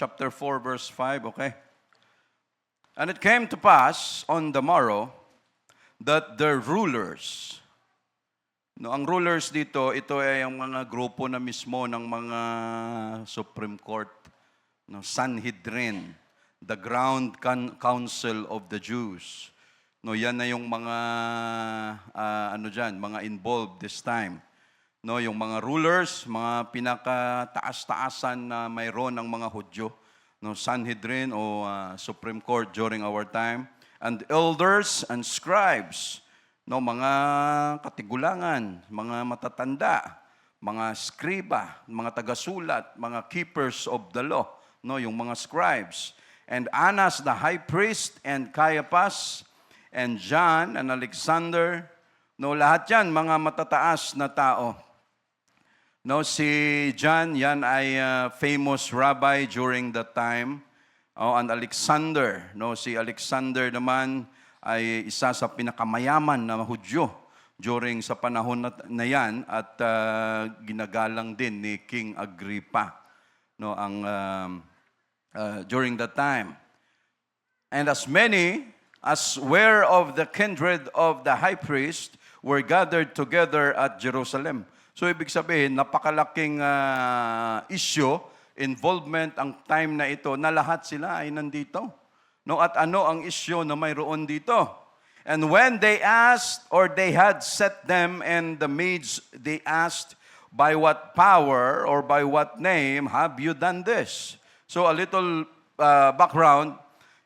chapter 4, verse 5, okay? And it came to pass on the morrow that the rulers, no, ang rulers dito, ito ay ang mga grupo na mismo ng mga Supreme Court, no, Sanhedrin, the ground council of the Jews. No, yan na yung mga mga involved this time. No, yung mga rulers, mga pinakataas-taasan na mayroon ng mga Hudyo, no, Sanhedrin o Supreme Court during our time, and elders and scribes, no, mga katigulangan, mga matatanda, mga skriba, mga tagasulat, mga keepers of the law, no, yung mga scribes, and Annas the high priest, and Caiaphas, and John, and Alexander, no, lahat yan, mga matataas na tao. No, si John, yan ay famous rabbi during that time. Oh, and Alexander, no, si Alexander naman ay isa sa pinakamayaman na Hudyo during sa panahon na yan at ginagalang din ni King Agrippa, no, during that time. And as many as were of the kindred of the high priest were gathered together at Jerusalem. So ibig sabihin, napakalaking issue, involvement ang time na ito na lahat sila ay nandito. No, at ano ang issue na mayroon dito? And when they asked, or they had set them and the maids, they asked, by what power or by what name have you done this? So a little background,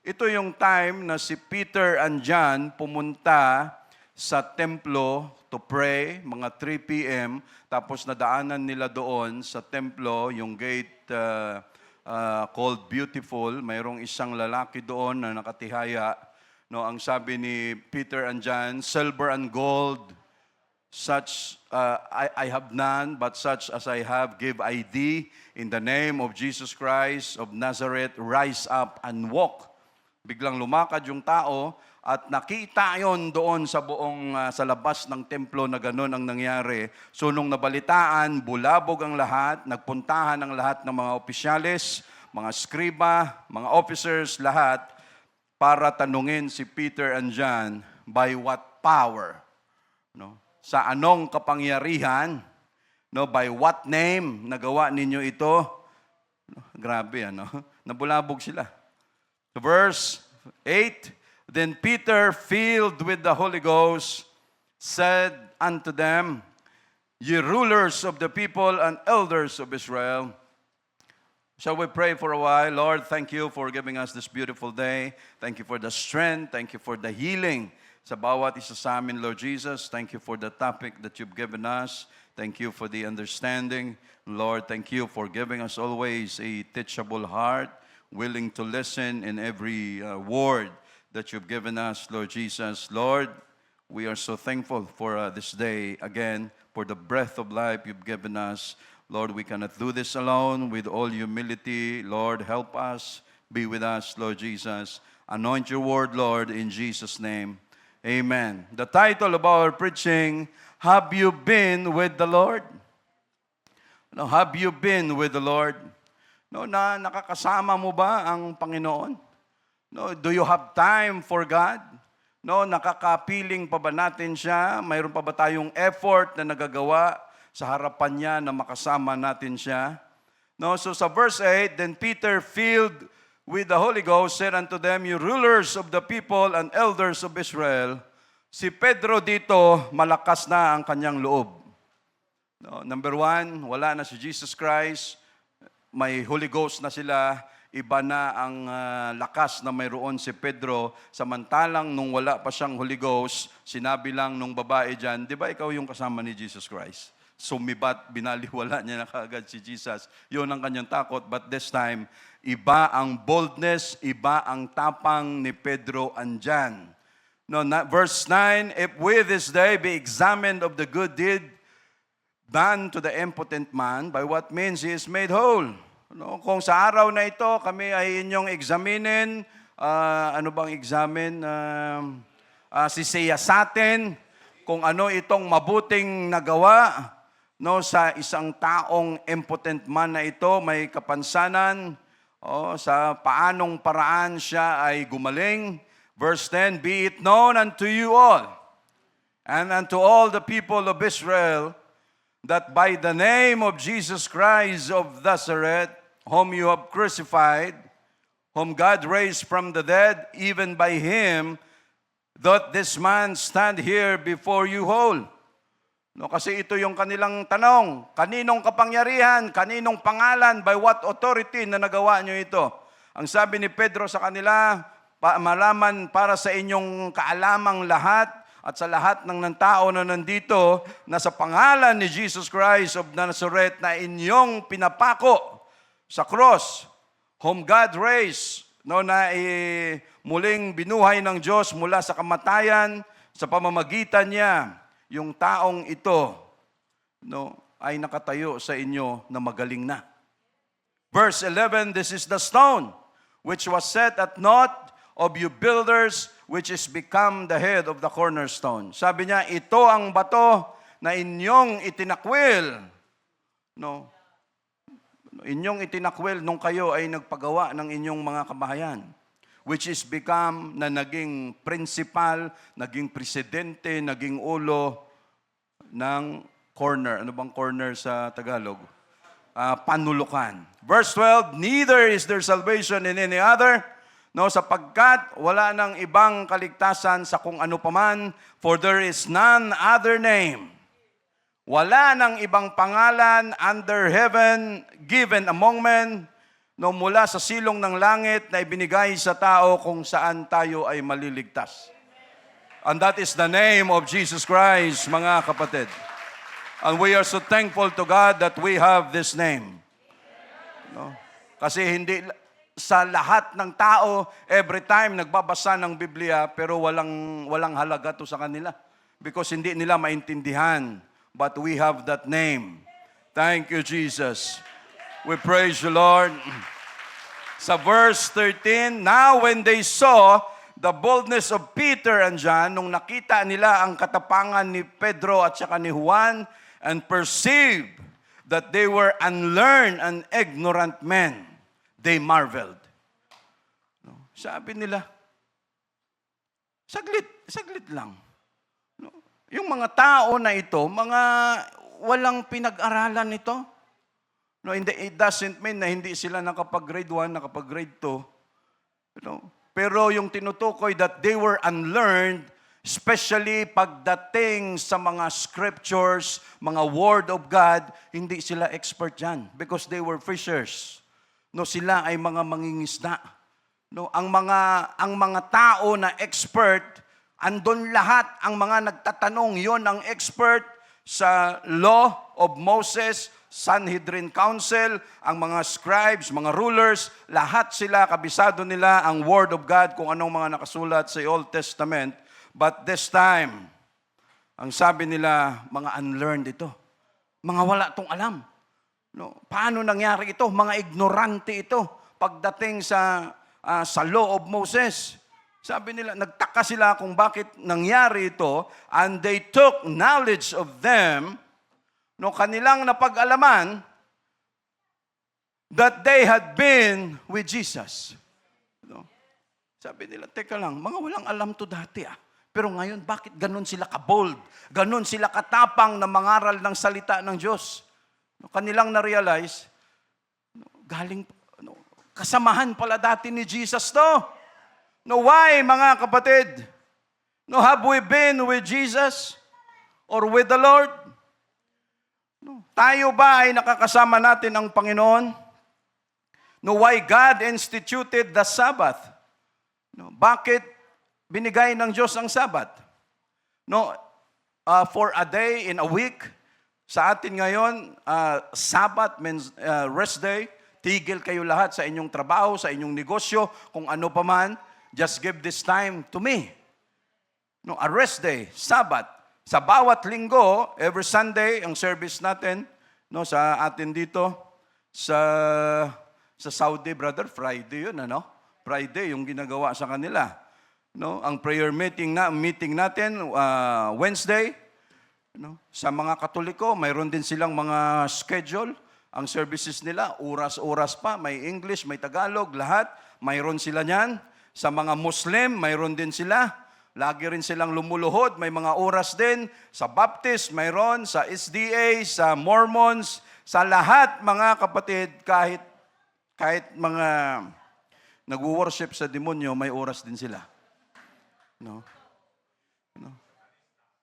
ito yung time na si Peter and John pumunta sa templo to pray, mga 3 p.m., tapos nadaanan nila doon sa templo, yung gate called Beautiful. Mayroong isang lalaki doon na nakatihaya. No, ang sabi ni Peter and John, silver and gold, such I have none, but such as I have give I thee. In the name of Jesus Christ of Nazareth, rise up and walk. Biglang lumakad yung tao at nakita yon doon sa buong sa labas ng templo na gano'n ang nangyari. So nung nabalitaan, bulabog ang lahat, nagpuntahan ang lahat ng mga opisyalis, mga skriba, mga officers, lahat, para tanungin si Peter and John, by what power? No? Sa anong kapangyarihan? No? By what name nagawa ninyo ito? No? Grabe, ano? Nabulabog sila. Verse 8, then Peter, filled with the Holy Ghost, said unto them, ye rulers of the people and elders of Israel. Shall we pray for a while? Lord, thank you for giving us this beautiful day. Thank you for the strength. Thank you for the healing sa bawat isa sa amin, Lord Jesus. Thank you for the topic that you've given us. Thank you for the understanding. Lord, thank you for giving us always a teachable heart, willing to listen in every word that you've given us, Lord Jesus. Lord, we are so thankful for this day again, for the breath of life you've given us. Lord, we cannot do this alone. With all humility, Lord, help us. Be with us, Lord Jesus. Anoint your word, Lord, in Jesus' name. Amen. The title of our preaching, have you been with the Lord? No, have you been with the Lord? No, nakakasama mo ba ang Panginoon? No, do you have time for God? No, nakakapiling pa ba natin siya? Mayroon pa ba tayong effort na nagagawa sa harapan niya na makasama natin siya? No, so sa verse 8, then Peter, filled with the Holy Ghost, said unto them, you rulers of the people and elders of Israel. Si Pedro dito, malakas na ang kanyang loob. No, number 1, wala na si Jesus Christ. May Holy Ghost na sila, iba na ang lakas na mayroon si Pedro. Samantalang nung wala pa siyang Holy Ghost, sinabi lang nung babae dyan, di ba ikaw yung kasama ni Jesus Christ? Sumibat, binaliwala niya na kaagad si Jesus. Yun ang kanyang takot. But this time, iba ang boldness, iba ang tapang ni Pedro andyan. No, verse 9, if we this day be examined of the good deed done to the impotent man, by what means he is made whole. No, kung sa araw na ito, kami ay inyong examinin, ano bang examine? Sisiya sa atin, kung ano itong mabuting nagawa, no, sa isang taong impotent man na ito, may kapansanan, sa paanong paraan siya ay gumaling. Verse 10, "Be it known unto you all, and unto all the people of Israel, that by the name of Jesus Christ of Nazareth, whom you have crucified, whom God raised from the dead, even by him, doth this man stand here before you whole." No, kasi ito yung kanilang tanong. Kaninong kapangyarihan? Kaninong pangalan? By what authority na nagawa nyo ito? Ang sabi ni Pedro sa kanila, malaman para sa inyong kaalamang lahat at sa lahat ng tao na nandito na sa pangalan ni Jesus Christ of Nazareth na inyong pinapako sa cross, whom God raised, no, na muling binuhay ng Diyos mula sa kamatayan sa pamamagitan niya. Yung taong ito, no, ay nakatayo sa inyo na magaling na. Verse 11, "This is the stone which was set at naught of you builders, which is become the head of the cornerstone." Sabi niya, ito ang bato na inyong itinakwil. No, inyong itinakwil nung kayo ay nagpagawa ng inyong mga kabahayan, which is become na naging principal, naging presidente, naging ulo ng corner. Ano bang corner sa Tagalog? Panulukan. Verse 12, "Neither is there salvation in any other, no, sapagkat wala nang ibang kaligtasan sa kung ano paman, for there is none other name. Wala nang ibang pangalan under heaven given among men, no, mula sa silong ng langit na ibinigay sa tao kung saan tayo ay maliligtas." And that is the name of Jesus Christ, mga kapatid. And we are so thankful to God that we have this name. No? Kasi hindi sa lahat ng tao, every time nagbabasa ng Biblia, pero walang halaga to sa kanila. Because hindi nila maintindihan. But we have that name. Thank you, Jesus. We praise you, Lord. Sa verse 13, "Now when they saw the boldness of Peter and John," nung nakita nila ang katapangan ni Pedro at saka ni Juan, "and perceived that they were unlearned and ignorant men, they marveled." No? Sabi nila, saglit lang. No? Yung mga tao na ito, mga walang pinag-aralan ito. No, it doesn't mean na hindi sila nakapag-grade 1, nakapag-grade 2. Pero yung tinutukoy that they were unlearned, especially pagdating sa mga scriptures, mga word of God, hindi sila expert dyan because they were fishers. No, sila ay mga mangingisda. No, ang mga tao na expert, andon lahat ang mga nagtatanong, yon ang expert sa law of Moses, Sanhedrin Council, ang mga scribes, mga rulers, lahat sila, kabisado nila ang Word of God, kung anong mga nakasulat sa Old Testament. But this time, ang sabi nila, mga unlearned ito. Mga wala tong alam. No? Paano nangyari ito? Mga ignorante ito pagdating sa law of Moses. Sabi nila, nagtaka sila kung bakit nangyari ito, and they took knowledge of them, no, kanilang napag-alaman, that they had been with Jesus. No? Sabi nila, teka lang, mga walang alam to dati Pero ngayon, bakit ganun sila kabold? Ganun sila katapang na mangaral ng salita ng Diyos? No, kanilang na-realize, kasamahan pala dati ni Jesus to. No, why, mga kapatid? No, have we been with Jesus or with the Lord? No, tayo ba ay nakakasama natin ang Panginoon? No, why God instituted the Sabbath? No, bakit binigay ng Diyos ang Sabbath? No, for a day in a week. Sa atin ngayon, Sabbath means rest day. Tigil kayo lahat sa inyong trabaho, sa inyong negosyo, kung ano pa man. Just give this time to me. No, a rest day, Sabbath. Sa bawat linggo, every Sunday, ang service natin, no, sa atin dito, sa Saudi, brother, Friday yun, ano? Friday, yung ginagawa sa kanila. No, ang prayer meeting natin, Wednesday. No? Sa mga Katoliko, mayroon din silang mga schedule. Ang services nila, oras-oras pa, may English, may Tagalog, lahat. Mayroon sila niyan. Sa mga Muslim, mayroon din sila. Lagi rin silang lumuluhod, may mga oras din. Sa Baptist, mayroon. Sa SDA, sa Mormons, sa lahat, mga kapatid, kahit mga nag-worship sa demonyo, may oras din sila. No?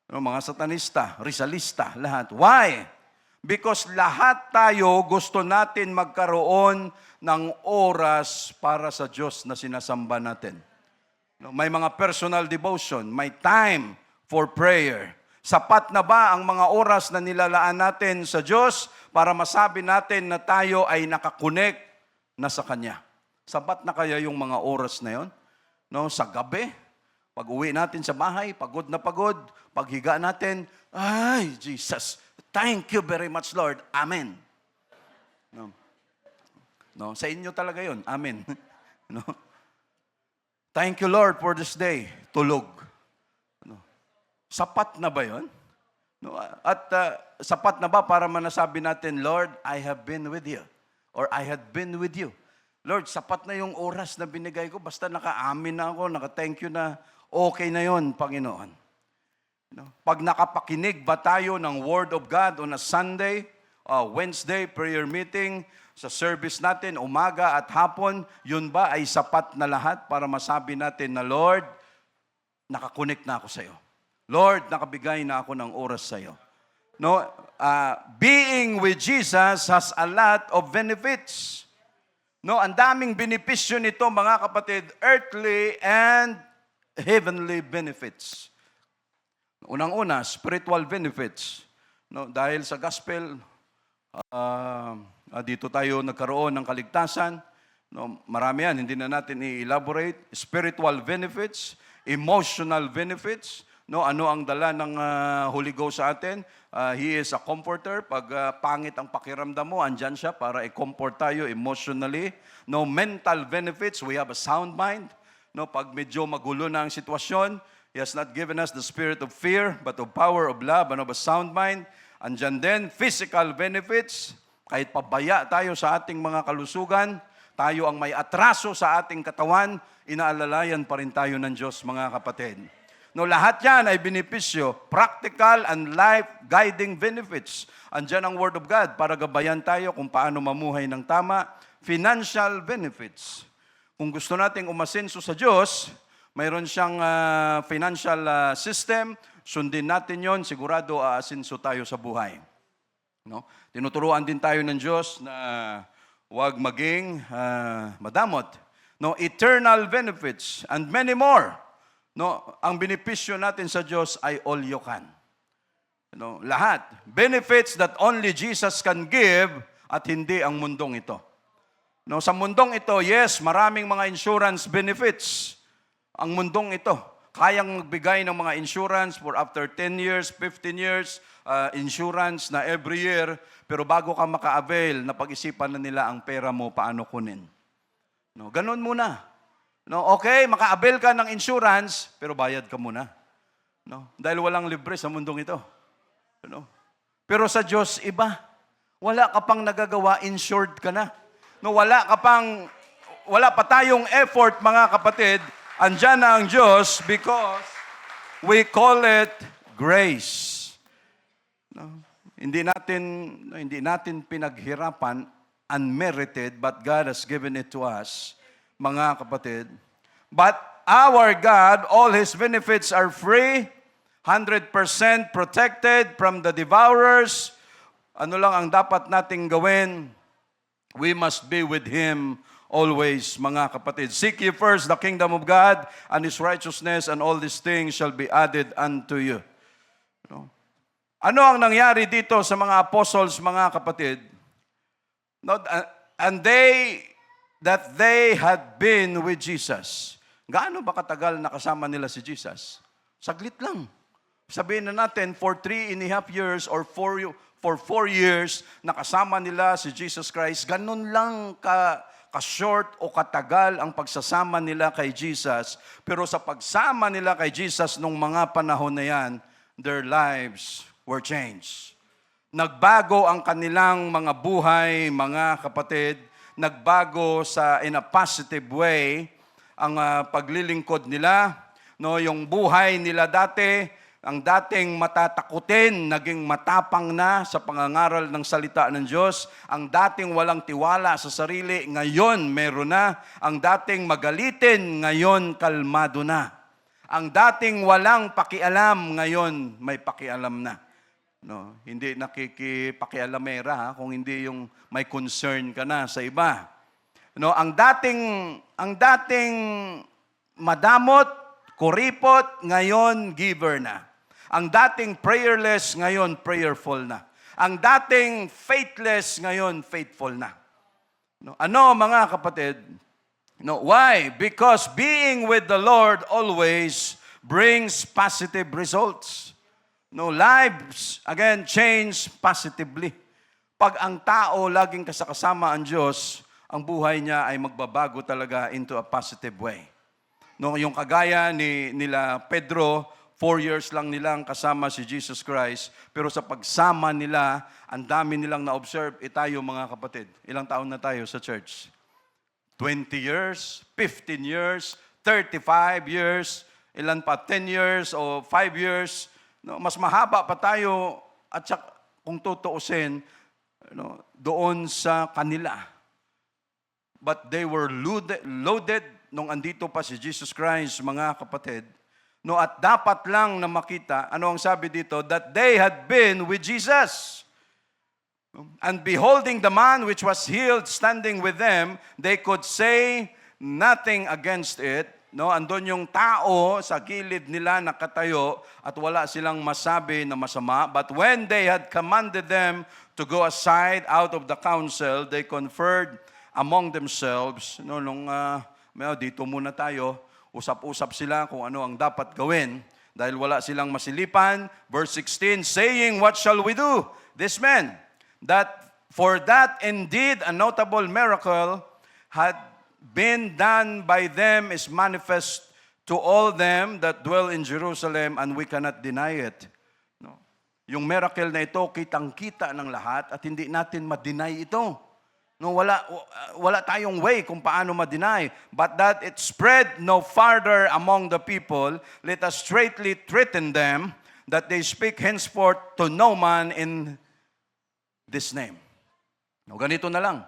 Mga satanista, risalista, lahat. Why? Because lahat tayo gusto natin magkaroon ng oras para sa Diyos na sinasamba natin. May mga personal devotion, may time for prayer. Sapat na ba ang mga oras na nilalaan natin sa Diyos para masabi natin na tayo ay nakakonek na sa Kanya? Sapat na kaya yung mga oras na yon? No, sa gabi, pag uwi natin sa bahay, pagod na pagod, paghiga natin, ay, Jesus, thank you very much, Lord. Amen. No, sa inyo talaga yon. Amen. No? Thank you, Lord, for this day. Tulog. No? Sapat na ba yon? No? At sapat na ba para manasabi natin, Lord, I have been with you. Or I had been with you. Lord, sapat na yung oras na binigay ko. Basta naka-amin na ako, naka-thank you na, okay na yon, Panginoon. No? Pag nakapakinig ba tayo ng Word of God on a Sunday, Wednesday prayer meeting, sa service natin, umaga at hapon, yun ba ay sapat na lahat para masabi natin na, Lord, nakakonect na ako sa iyo. Lord, nakabigay na ako ng oras sa iyo. No? Being with Jesus has a lot of benefits. No, ang daming benepisyo nito, mga kapatid, earthly and heavenly benefits. Unang-una, spiritual benefits. No, dahil sa gospel, dito tayo nagkaroon ng kaligtasan. No, marami yan, hindi na natin i-elaborate. Spiritual benefits, emotional benefits. No, ano ang dala ng Holy Ghost sa atin? He is a comforter. Pag pangit ang pakiramdam mo, andyan siya para i-comfort tayo emotionally. No, mental benefits, we have a sound mind. No, pag medyo magulo na ang sitwasyon, He has not given us the spirit of fear, but of power, of love, and of a sound mind. Andyan din, physical benefits. Kahit pabaya tayo sa ating mga kalusugan, tayo ang may atraso sa ating katawan, inaalalayan pa rin tayo ng Diyos, mga kapatid. No, lahat yan ay benepisyo, practical and life-guiding benefits. Andyan ang Word of God para gabayan tayo kung paano mamuhay ng tama. Financial benefits. Kung gusto nating umasenso sa Diyos, mayroon siyang financial system, sundin natin yon, sigurado aasenso tayo sa buhay. No? Tinuturuan din tayo ng Diyos na huwag maging madamot. No? Eternal benefits and many more. No? Ang benepisyo natin sa Diyos ay all you can. No? Lahat. Benefits that only Jesus can give at hindi ang mundong ito. No? Sa mundong ito, yes, maraming mga insurance benefits. Ang mundong ito, kayang magbigay ng mga insurance for after 10 years, 15 years, insurance na every year, pero bago ka maka-avail, napag-isipan na nila ang pera mo, paano kunin. No, ganun muna. No, okay, maka-avail ka ng insurance, pero bayad ka muna. No, dahil walang libre sa mundong ito. No? Pero sa Diyos, iba. Wala ka pang nagagawa, insured ka na. No, wala pa tayong effort, mga kapatid. Andyan na ang Diyos because we call it grace. No? Hindi natin pinaghirapan, unmerited, but God has given it to us, mga kapatid. But our God, all His benefits are free, 100% protected from the devourers. Ano lang ang dapat nating gawin? We must be with Him always, mga kapatid. Seek ye first the kingdom of God and His righteousness, and all these things shall be added unto you. No? Ano ang nangyari dito sa mga apostles, mga kapatid? No, and that they had been with Jesus. Gaano ba katagal nakasama nila si Jesus? Saglit lang. Sabihin na natin, for 3.5 years or for 4 years, nakasama nila si Jesus Christ. Ganun lang ka-short o katagal ang pagsasama nila kay Jesus. Pero sa pagsama nila kay Jesus nung mga panahon na yan, their lives were changed. nagbago ang kanilang mga buhay, mga kapatid, nagbago in a positive way ang paglilingkod nila. No, yung buhay nila dati, ang dating matatakutin, naging matapang na sa pangangaral ng salita ng Diyos. Ang dating walang tiwala sa sarili, ngayon meron na. Ang dating magalitin, ngayon kalmado na. Ang dating walang pakialam, ngayon may pakialam na. No, hindi nakikipakialamera ha, kung hindi yung may concern ka na sa iba. No, ang dating madamot, kuripot, ngayon giver na. Ang dating prayerless, ngayon prayerful na. Ang dating faithless, ngayon faithful na. No, ano mga kapatid? No, why? Because being with the Lord always brings positive results. No, lives, again, change positively. Pag ang tao laging kasama ang Diyos, ang buhay niya ay magbabago talaga into a positive way. No, yung kagaya nila Pedro, 4 years lang nilang kasama si Jesus Christ, pero sa pagsama nila, ang dami nilang na-observe. Tayo mga kapatid, ilang taon na tayo sa church? 20 years, 15 years, 35 years, ilan pa, 10 years o 5 years. No, mas mahaba pa tayo at kung tutuusin, no, doon sa kanila. But they were loaded nung andito pa si Jesus Christ, mga kapatid. No, at dapat lang na makita, ano ang sabi dito? That they had been with Jesus. And beholding the man which was healed standing with them, they could say nothing against it. No, andun yung tao sa gilid nila nakatayo at wala silang masabi na masama. But when they had commanded them to go aside out of the council, they conferred among themselves. No, dito muna tayo. Usap-usap sila kung ano ang dapat gawin dahil wala silang masilipan. Verse 16, saying, what shall we do? This man, for that indeed a notable miracle had been done by them is manifest to all them that dwell in Jerusalem, and we cannot deny it. No? Yung miracle na ito, kitang-kita ng lahat at hindi natin ma-deny ito. No, wala tayong way kung paano ma-deny. But that it spread no farther among the people, let us straightly threaten them that they speak henceforth to no man in this name. No, ganito na lang.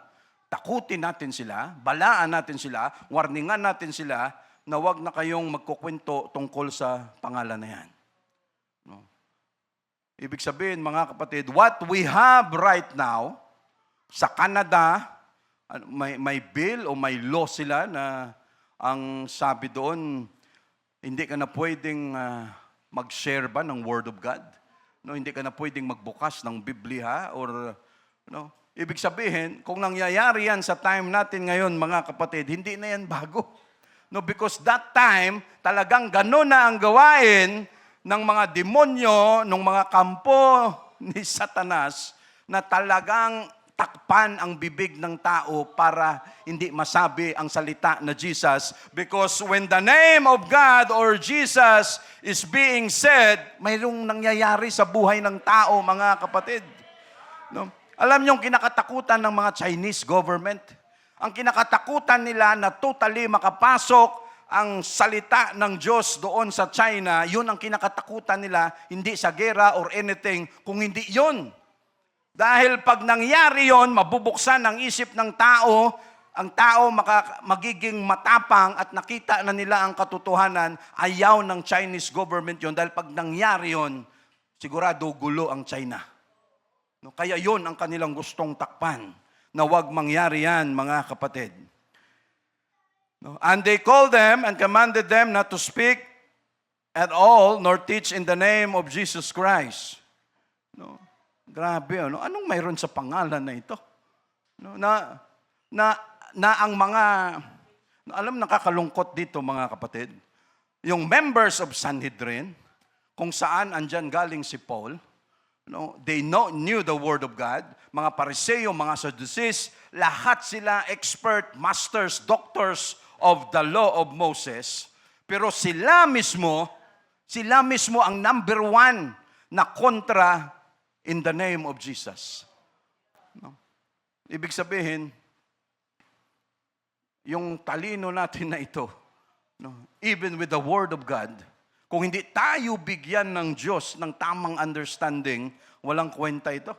Takutin natin sila, balaan natin sila, warningan natin sila na wag na kayong magkukwento tungkol sa pangalan na yan. No? Ibig sabihin, mga kapatid, what we have right now, sa Canada, may bill o may law sila na ang sabi doon, hindi ka na pwedeng mag-share ba ng Word of God? No, hindi ka na pwedeng magbukas ng Biblia or no. Ibig sabihin, kung nangyayari yan sa time natin ngayon, mga kapatid, hindi na yan bago. No, because that time, talagang gano'n na ang gawain ng mga demonyo, ng mga kampo ni Satanas, na talagang takpan ang bibig ng tao para hindi masabi ang salita na Jesus. Because when the name of God or Jesus is being said, mayroong nangyayari sa buhay ng tao, mga kapatid. No? Alam niyo ang kinakatakutan ng mga Chinese government? Ang kinakatakutan nila na totally makapasok ang salita ng Diyos doon sa China, yun ang kinakatakutan nila, hindi sa gera or anything, kung hindi yun. Dahil pag nangyari yon, mabubuksan ang isip ng tao, ang tao magiging matapang at nakita na nila ang katotohanan, ayaw ng Chinese government yon. Dahil pag nangyari yon, sigurado gulo ang China. No, kaya yon ang kanilang gustong takpan, na wag mangyari yan, mga kapatid. No, and they called them and commanded them not to speak at all, nor teach in the name of Jesus Christ. No. Grabe, ano? Anong mayroon sa pangalan na ito? No, na ang mga, alam, nakakalungkot dito, mga kapatid. Yung members of Sanhedrin, kung saan andyan galing si Paul, no, they knew the Word of God, mga Pariseo, mga Sadducees, lahat sila expert, masters, doctors of the law of Moses, pero sila mismo ang number one na kontra in the name of Jesus. No? Ibig sabihin, yung talino natin na ito, no, even with the Word of God, kung hindi tayo bigyan ng Diyos ng tamang understanding, walang kwenta ito.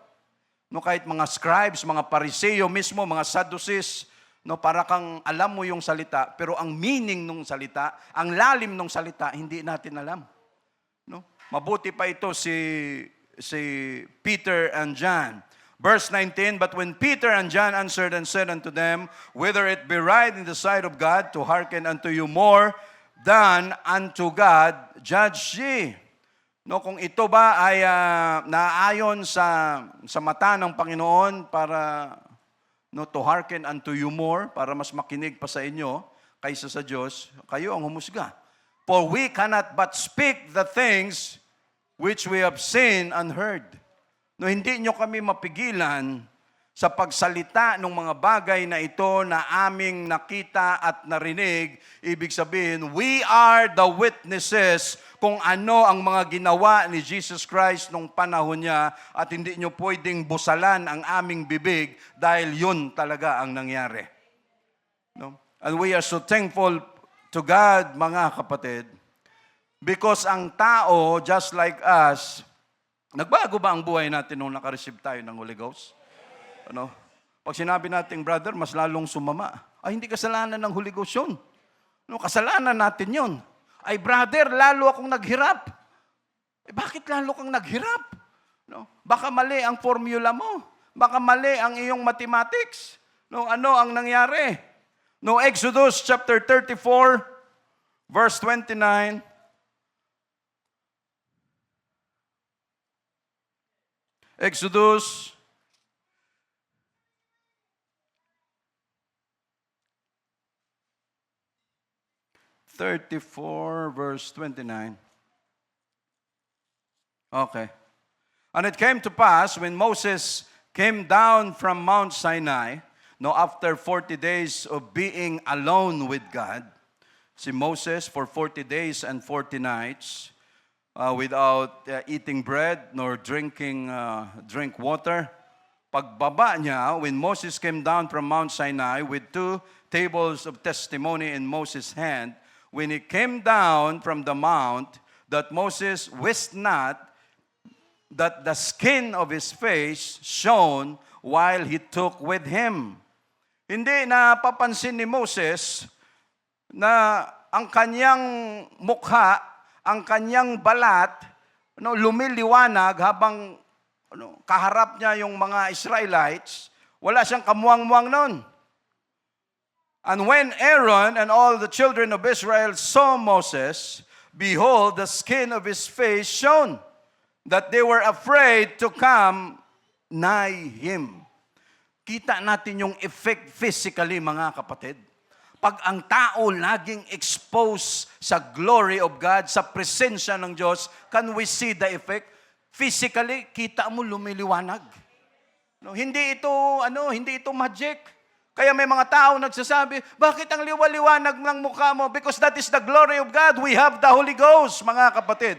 No, kahit mga scribes, mga Pariseo mismo, mga Sadducees, no, para kang alam mo yung salita, pero ang meaning ng salita, ang lalim ng salita, hindi natin alam. No? Mabuti pa ito si Peter and John. Verse 19, but when Peter and John answered and said unto them, whether it be right in the sight of God to hearken unto you more than unto God, judge ye. No, kung ito ba ay naayon sa mata ng Panginoon para to hearken unto you more, para mas makinig pa sa inyo kaysa sa Diyos, kayo ang humusga. For we cannot but speak the things which we have seen and heard. No, hindi nyo kami mapigilan sa pagsalita ng mga bagay na ito na aming nakita at narinig. Ibig sabihin, we are the witnesses kung ano ang mga ginawa ni Jesus Christ nung panahon niya at hindi nyo pwedeng busalan ang aming bibig dahil yun talaga ang nangyari. No? And we are so thankful to God, mga kapatid, because ang tao, just like us, nagbago ba ang buhay natin nung nakareceive tayo ng Holy Ghost? Ano? Pag sinabi natin, brother, mas lalong sumama. Ay, hindi kasalanan ng Holy Ghost yun. No, kasalanan natin yun. Ay, brother, lalo akong naghirap. Bakit lalo kang naghirap? No? Baka mali ang formula mo. Baka mali ang iyong mathematics. No, ano ang nangyari? No, Exodus chapter 34, verse 29. Exodus 34, verse 29. Okay. And it came to pass when Moses came down from Mount Sinai, after 40 days of being alone with God, si Moses for 40 days and 40 nights, without eating bread nor drink water. Pagbaba niya, when Moses came down from Mount Sinai with 2 tables of testimony in Moses' hand, when he came down from the mount, that Moses wist not that the skin of his face shone while he took with him. Hindi napapansin ni Moses na ang kanyang mukha, ang kanyang balat, lumiliwanag habang kaharap niya yung mga Israelites. Wala siyang kamuwang-muwang nun. And when Aaron and all the children of Israel saw Moses, behold, the skin of his face shone, that they were afraid to come nigh him. Kita natin yung effect physically, mga kapatid. Pag ang tao laging exposed sa glory of God, sa presensya ng Diyos, can we see the effect? Physically, kita mo lumiliwanag. No, hindi ito magic. Kaya may mga tao nagsasabi, bakit ang liwaliwanag ng mukha mo? Because that is the glory of God. We have the Holy Ghost, mga kapatid.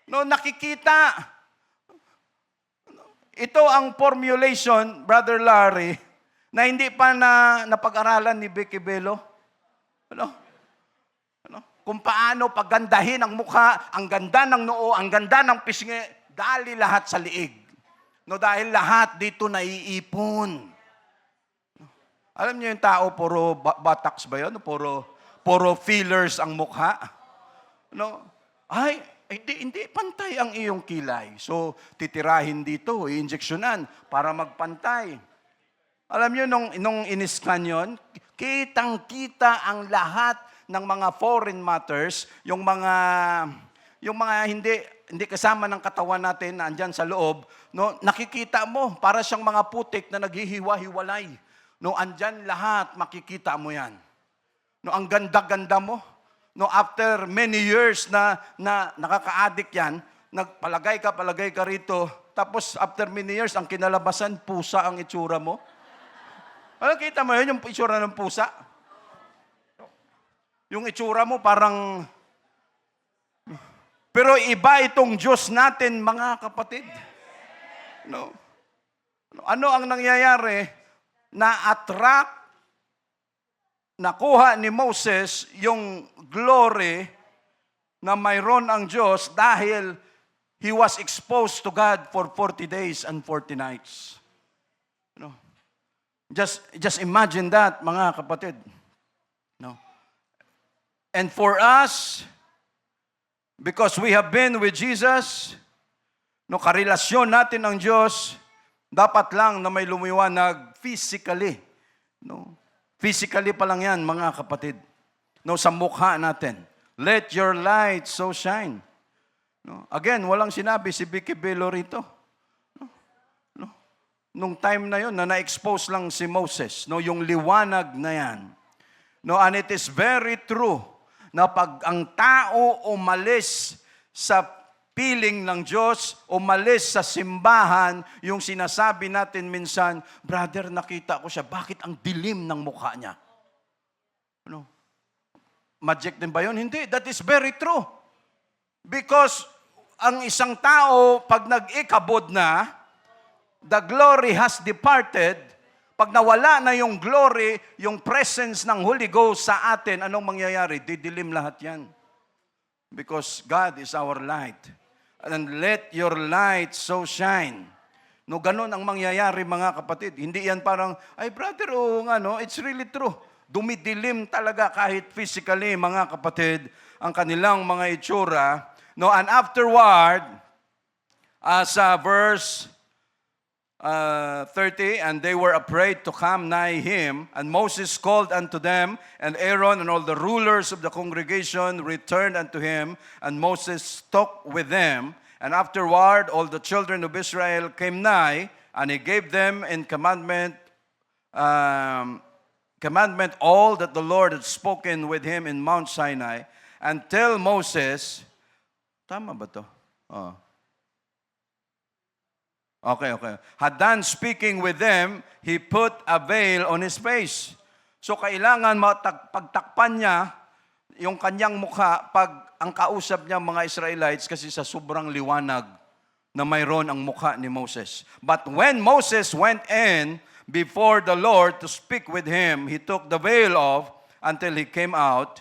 No, nakikita. Ito ang formulation, Brother Larry, na hindi pa napag-aralan ni Vicky Bello. Kung paano pagandahin ang mukha, ang ganda ng noo, ang ganda ng pisngi, dali lahat sa liig. No, dahil lahat dito naiipon. Alam niyo yung tao, puro buttocks ba yun? Puro fillers ang mukha. No? Ay, hindi pantay ang iyong kilay. So, titirahin dito, i-injeksyonan para magpantay. Alam niyo, nung in-scan yun, kitang-kita ang lahat ng mga foreign matters, yung mga hindi kasama ng katawan natin na andyan sa loob, no, nakikita mo, para siyang mga putik na naghihiwa-hiwalay. No, andyan lahat, makikita mo yan. No, ang ganda-ganda mo. No, after many years na nakaka-addict yan, palagay ka rito, tapos after many years, ang kinalabasan, pusa ang itsura mo. Ano, kita mo yun, yung itsura ng pusa? Yung itsura mo parang... Pero iba itong Diyos natin, mga kapatid. No? Ano ang nangyayari? Na-attract, nakuha ni Moses yung glory na mayroon ang Diyos dahil he was exposed to God for 40 days and 40 nights. No? Just imagine that, mga kapatid. No? And for us, because we have been with Jesus, no, karelasyon natin ang Diyos, dapat lang na may lumiwanag physically. No? Physically pa lang yan, mga kapatid. No, sa mukha natin. Let your light so shine. No? Again, walang sinabi si Vicky Bello rito. No? Nung time na yon na na-expose lang si Moses, no, yung liwanag na yan. No, and it is very true na pag ang tao umalis sa piling ng Diyos, umalis sa simbahan, yung sinasabi natin minsan, brother, nakita ko siya, bakit ang dilim ng mukha niya? Ano? Magic din ba yun? Hindi. That is very true. Because ang isang tao, pag nag-ikabod na, the glory has departed. Pag nawala na yung glory, yung presence ng Holy Ghost sa atin, anong mangyayari? Didilim lahat yan. Because God is our light. And let your light so shine. No, ganun ang mangyayari, mga kapatid. Hindi yan parang, ay brother, it's really true. Dumidilim talaga kahit physically, mga kapatid, ang kanilang mga itsura. No, and afterward, sa verse 30, and they were afraid to come nigh him, and Moses called unto them, and Aaron and all the rulers of the congregation returned unto him, and Moses talked with them, and afterward all the children of Israel came nigh, and he gave them in commandment all that the Lord had spoken with him in Mount Sinai, until Moses, tama ba to? Oh. Okay. Had done speaking with them, he put a veil on his face. So kailangan pagtakpan niya yung kanyang mukha pag ang kausap niya mga Israelites kasi sa sobrang liwanag na mayroon ang mukha ni Moses. But when Moses went in before the Lord to speak with him, he took the veil off until he came out.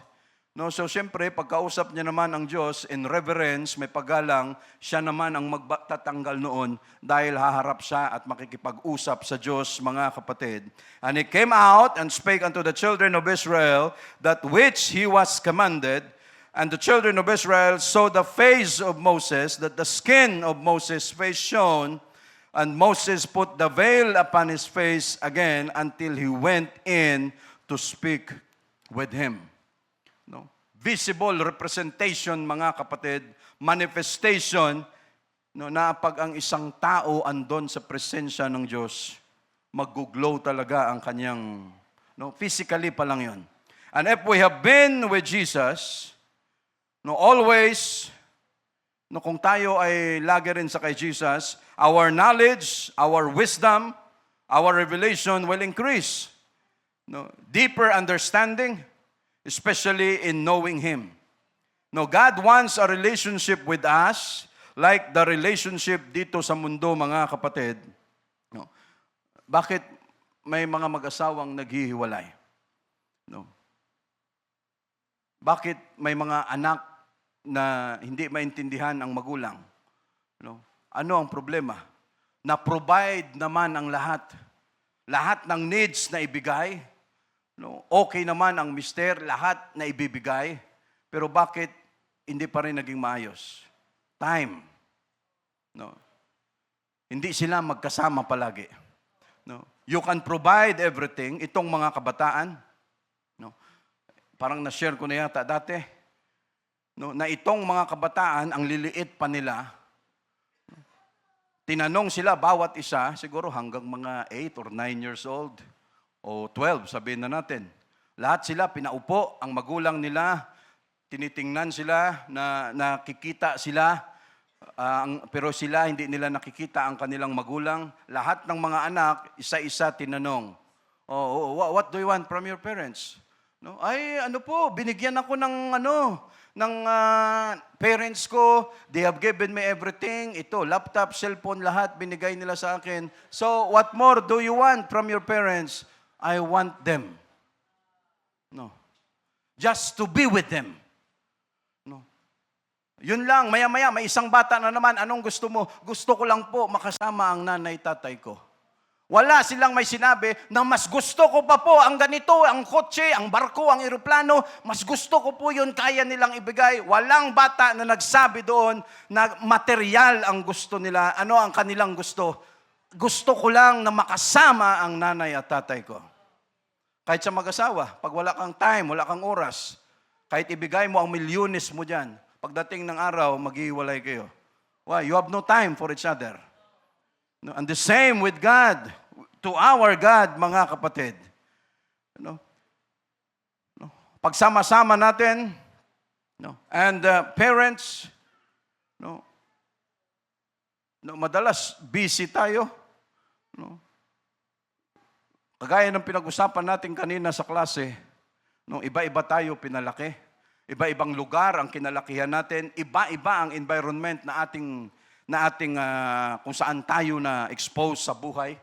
No, so siyempre, pagkausap niya naman ang Diyos in reverence, may paggalang, siya naman ang magtatanggal noon dahil haharap siya at makikipag-usap sa Diyos, mga kapatid. And he came out and spake unto the children of Israel that which he was commanded. And the children of Israel saw the face of Moses, that the skin of Moses' face shone, and Moses put the veil upon his face again until he went in to speak with him. No? Visible representation, mga kapatid, manifestation, no, na pag ang isang tao andon sa presensya ng Diyos, mag-glow talaga ang kanyang, no, physically pa lang yun. And if we have been with Jesus, no, always, no, kung tayo ay lagi rin sa kay Jesus, our knowledge, our wisdom, our revelation will increase. No, deeper understanding, especially in knowing Him. No, God wants a relationship with us like the relationship dito sa mundo, mga kapatid. No. Bakit may mga mag-asawang naghihiwalay? No. Bakit may mga anak na hindi maintindihan ang magulang? No. Ano ang problema? Na-provide naman ang lahat. Lahat ng needs na ibigay. No, okay naman ang mister, lahat na ibibigay. Pero bakit hindi pa rin naging maayos? Time. No. Hindi sila magkasama palagi. No. You can provide everything. Itong mga kabataan, no. Parang na-share ko na yata dati, no, na itong mga kabataan, ang liliit pa nila, tinanong sila bawat isa, siguro hanggang mga 8 or 9 years old, o 12, sabihin na natin. Lahat sila pinaupo, ang magulang nila, tinitingnan sila, nakikita sila, pero sila hindi nila nakikita ang kanilang magulang. Lahat ng mga anak, isa-isa tinanong, what do you want from your parents? No? Ay, binigyan ako ng parents ko. They have given me everything. Ito, laptop, cellphone, lahat binigay nila sa akin. So, what more do you want from your parents? I want them. No. Just to be with them. No. Yun lang, maya-maya, may isang bata na naman, anong gusto mo? Gusto ko lang po makasama ang nanay, tatay ko. Wala silang may sinabi na mas gusto ko pa po ang ganito, ang kotse, ang barko, ang eroplano, mas gusto ko po yun, kaya nilang ibigay. Walang bata na nagsabi doon na material ang gusto nila. Ano ang kanilang gusto? Gusto ko lang na makasama ang nanay at tatay ko. Kahit sa mag-asawa, pag wala kang time, wala kang oras, kahit ibigay mo ang milyones mo dyan, pagdating ng araw, maghihiwalay kayo. Why? You have no time for each other. No, and the same with God, to our God, mga kapatid. No? No? Pagsama-sama natin, no? And parents, no? No, madalas busy tayo. No? Kagaya ng pinag-usapan natin kanina sa klase, no? Iba-iba tayo pinalaki. Iba-ibang lugar ang kinalakihan natin. Iba-iba ang environment na ating kung saan tayo na expose sa buhay.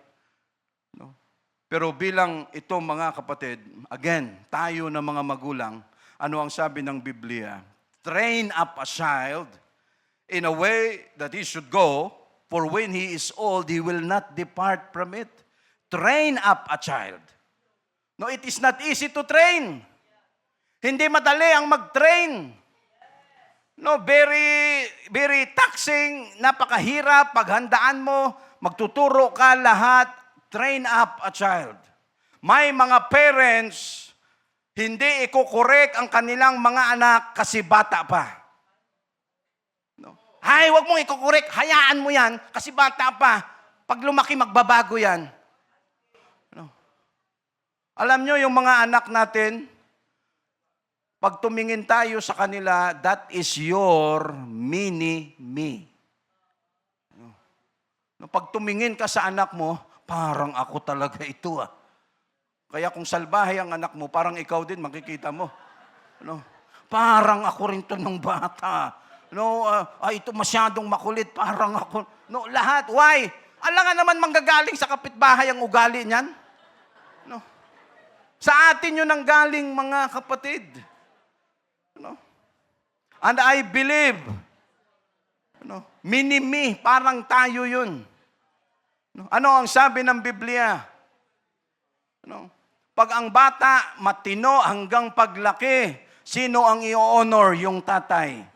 No? Pero bilang ito mga kapatid, again, tayo na mga magulang, ano ang sabi ng Biblia? Train up a child in a way that he should go, for when he is old, he will not depart from it. Train up a child. No, it is not easy to train. Hindi madali ang mag-train. No, very taxing, napakahirap, paghandaan mo, magtuturo ka lahat, train up a child. May mga parents, hindi iko-correct ang kanilang mga anak kasi bata pa. No. Hay, wag mong iko-correct, hayaan mo yan kasi bata pa. Pag lumaki, magbabago yan. No. Alam nyo, yung mga anak natin, pag tumingin tayo sa kanila, that is your mini-me. No, pag tumingin ka sa anak mo, parang ako talaga ito ah. Kaya kung salbahe ang anak mo, parang ikaw din, makikita mo. No, parang ako rin to ng bata. No, ito masyadong makulit, parang ako. No, lahat. Why? Alam nga naman manggagaling sa kapitbahay ang ugali niyan. No. Sa atin yun ang galing, mga kapatid. No? And I believe, no, mini-me, parang tayo yun. No? Ano ang sabi ng Biblia? No? Pag ang bata matino hanggang paglaki, sino ang i-honor? Yung tatay.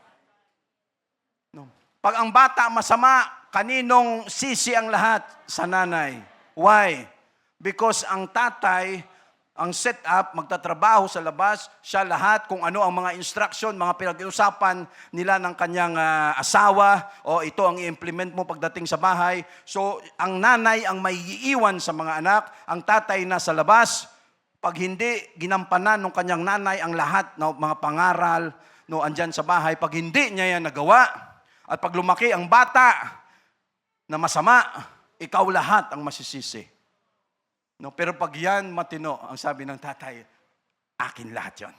No? Pag ang bata masama, kaninong sisi ang lahat? Sa nanay. Why? Because ang tatay, ang setup, magtatrabaho sa labas, siya lahat, kung ano ang mga instruction, mga pinag-iusapan nila ng kanyang asawa, o ito ang i-implement mo pagdating sa bahay. So, ang nanay ang may iiwan sa mga anak, ang tatay na sa labas. Pag hindi ginampanan ng kanyang nanay ang lahat ng mga pangaral, no, andyan sa bahay, pag hindi niya yan nagawa, at pag lumaki ang bata na masama, ikaw lahat ang masisisi. No, pero pag yan matino, ang sabi ng tatay, akin lahat yan.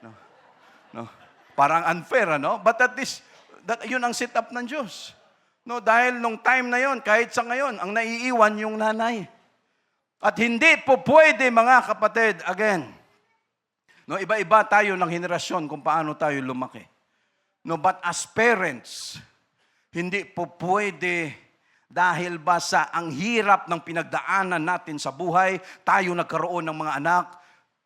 No? No? Parang unfair, ano? But yun ang setup ng Diyos. No, dahil nung time na yon, kahit sa ngayon, ang naiiwan yung nanay. At hindi po pwede, mga kapatid, again, no, iba-iba tayo ng henerasyon kung paano tayo lumaki. No, but as parents, hindi po pwede. Dahil ba sa ang hirap ng pinagdaanan natin sa buhay, tayo nagkaroon ng mga anak,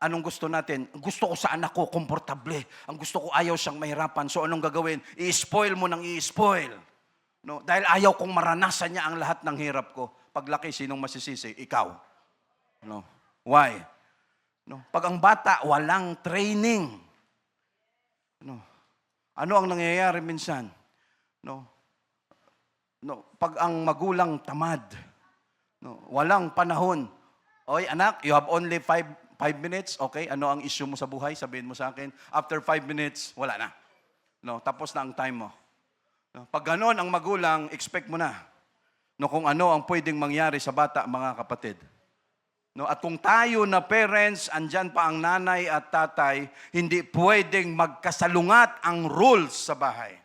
anong gusto natin? Gusto ko sa anak ko, komportable. Ang gusto ko, ayaw siyang mahirapan. So anong gagawin? I-spoil mo ng i-spoil. No? Dahil ayaw kong maranasan niya ang lahat ng hirap ko. Paglaki, sinong masisisi? Ikaw. No? Why? No? Pag ang bata, walang training. No? Ano ang nangyayari minsan? No? No, pag ang magulang tamad, no, walang panahon. Oy, anak, you have only 5 minutes. Okay, ano ang issue mo sa buhay? Sabihin mo sa akin. After 5 minutes, wala na. No, tapos na ang time mo. No, pag gano'n ang magulang, expect mo na. No, kung ano ang pwedeng mangyari sa bata, mga kapatid. No, at kung tayo na parents, andyan pa ang nanay at tatay, hindi pwedeng magkasalungat ang rules sa bahay.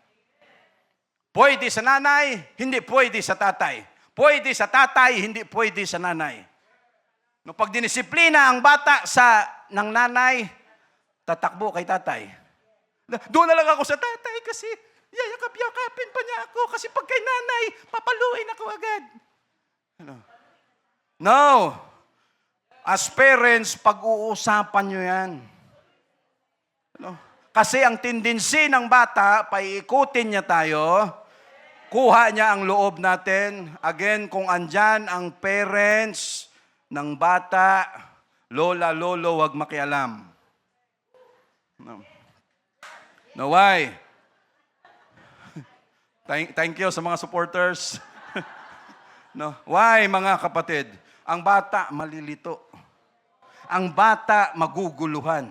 Pwede sa nanay, hindi pwede sa tatay. Pwede sa tatay, hindi pwede sa nanay. No, pag dinisiplina ang bata ng nanay, tatakbo kay tatay. Doon na lang ako sa tatay kasi yayakap-yakapin pa niya ako kasi pag kay nanay, papaluin ako agad. No. As parents, pag-uusapan nyo yan. Kasi ang tendency ng bata, paiikutin niya tayo, kuha niya ang loob natin. Again, kung andyan ang parents ng bata, lola, lolo, wag makialam. No, why? Thank you sa mga supporters. No, why, mga kapatid? Ang bata malilito. Ang bata maguguluhan.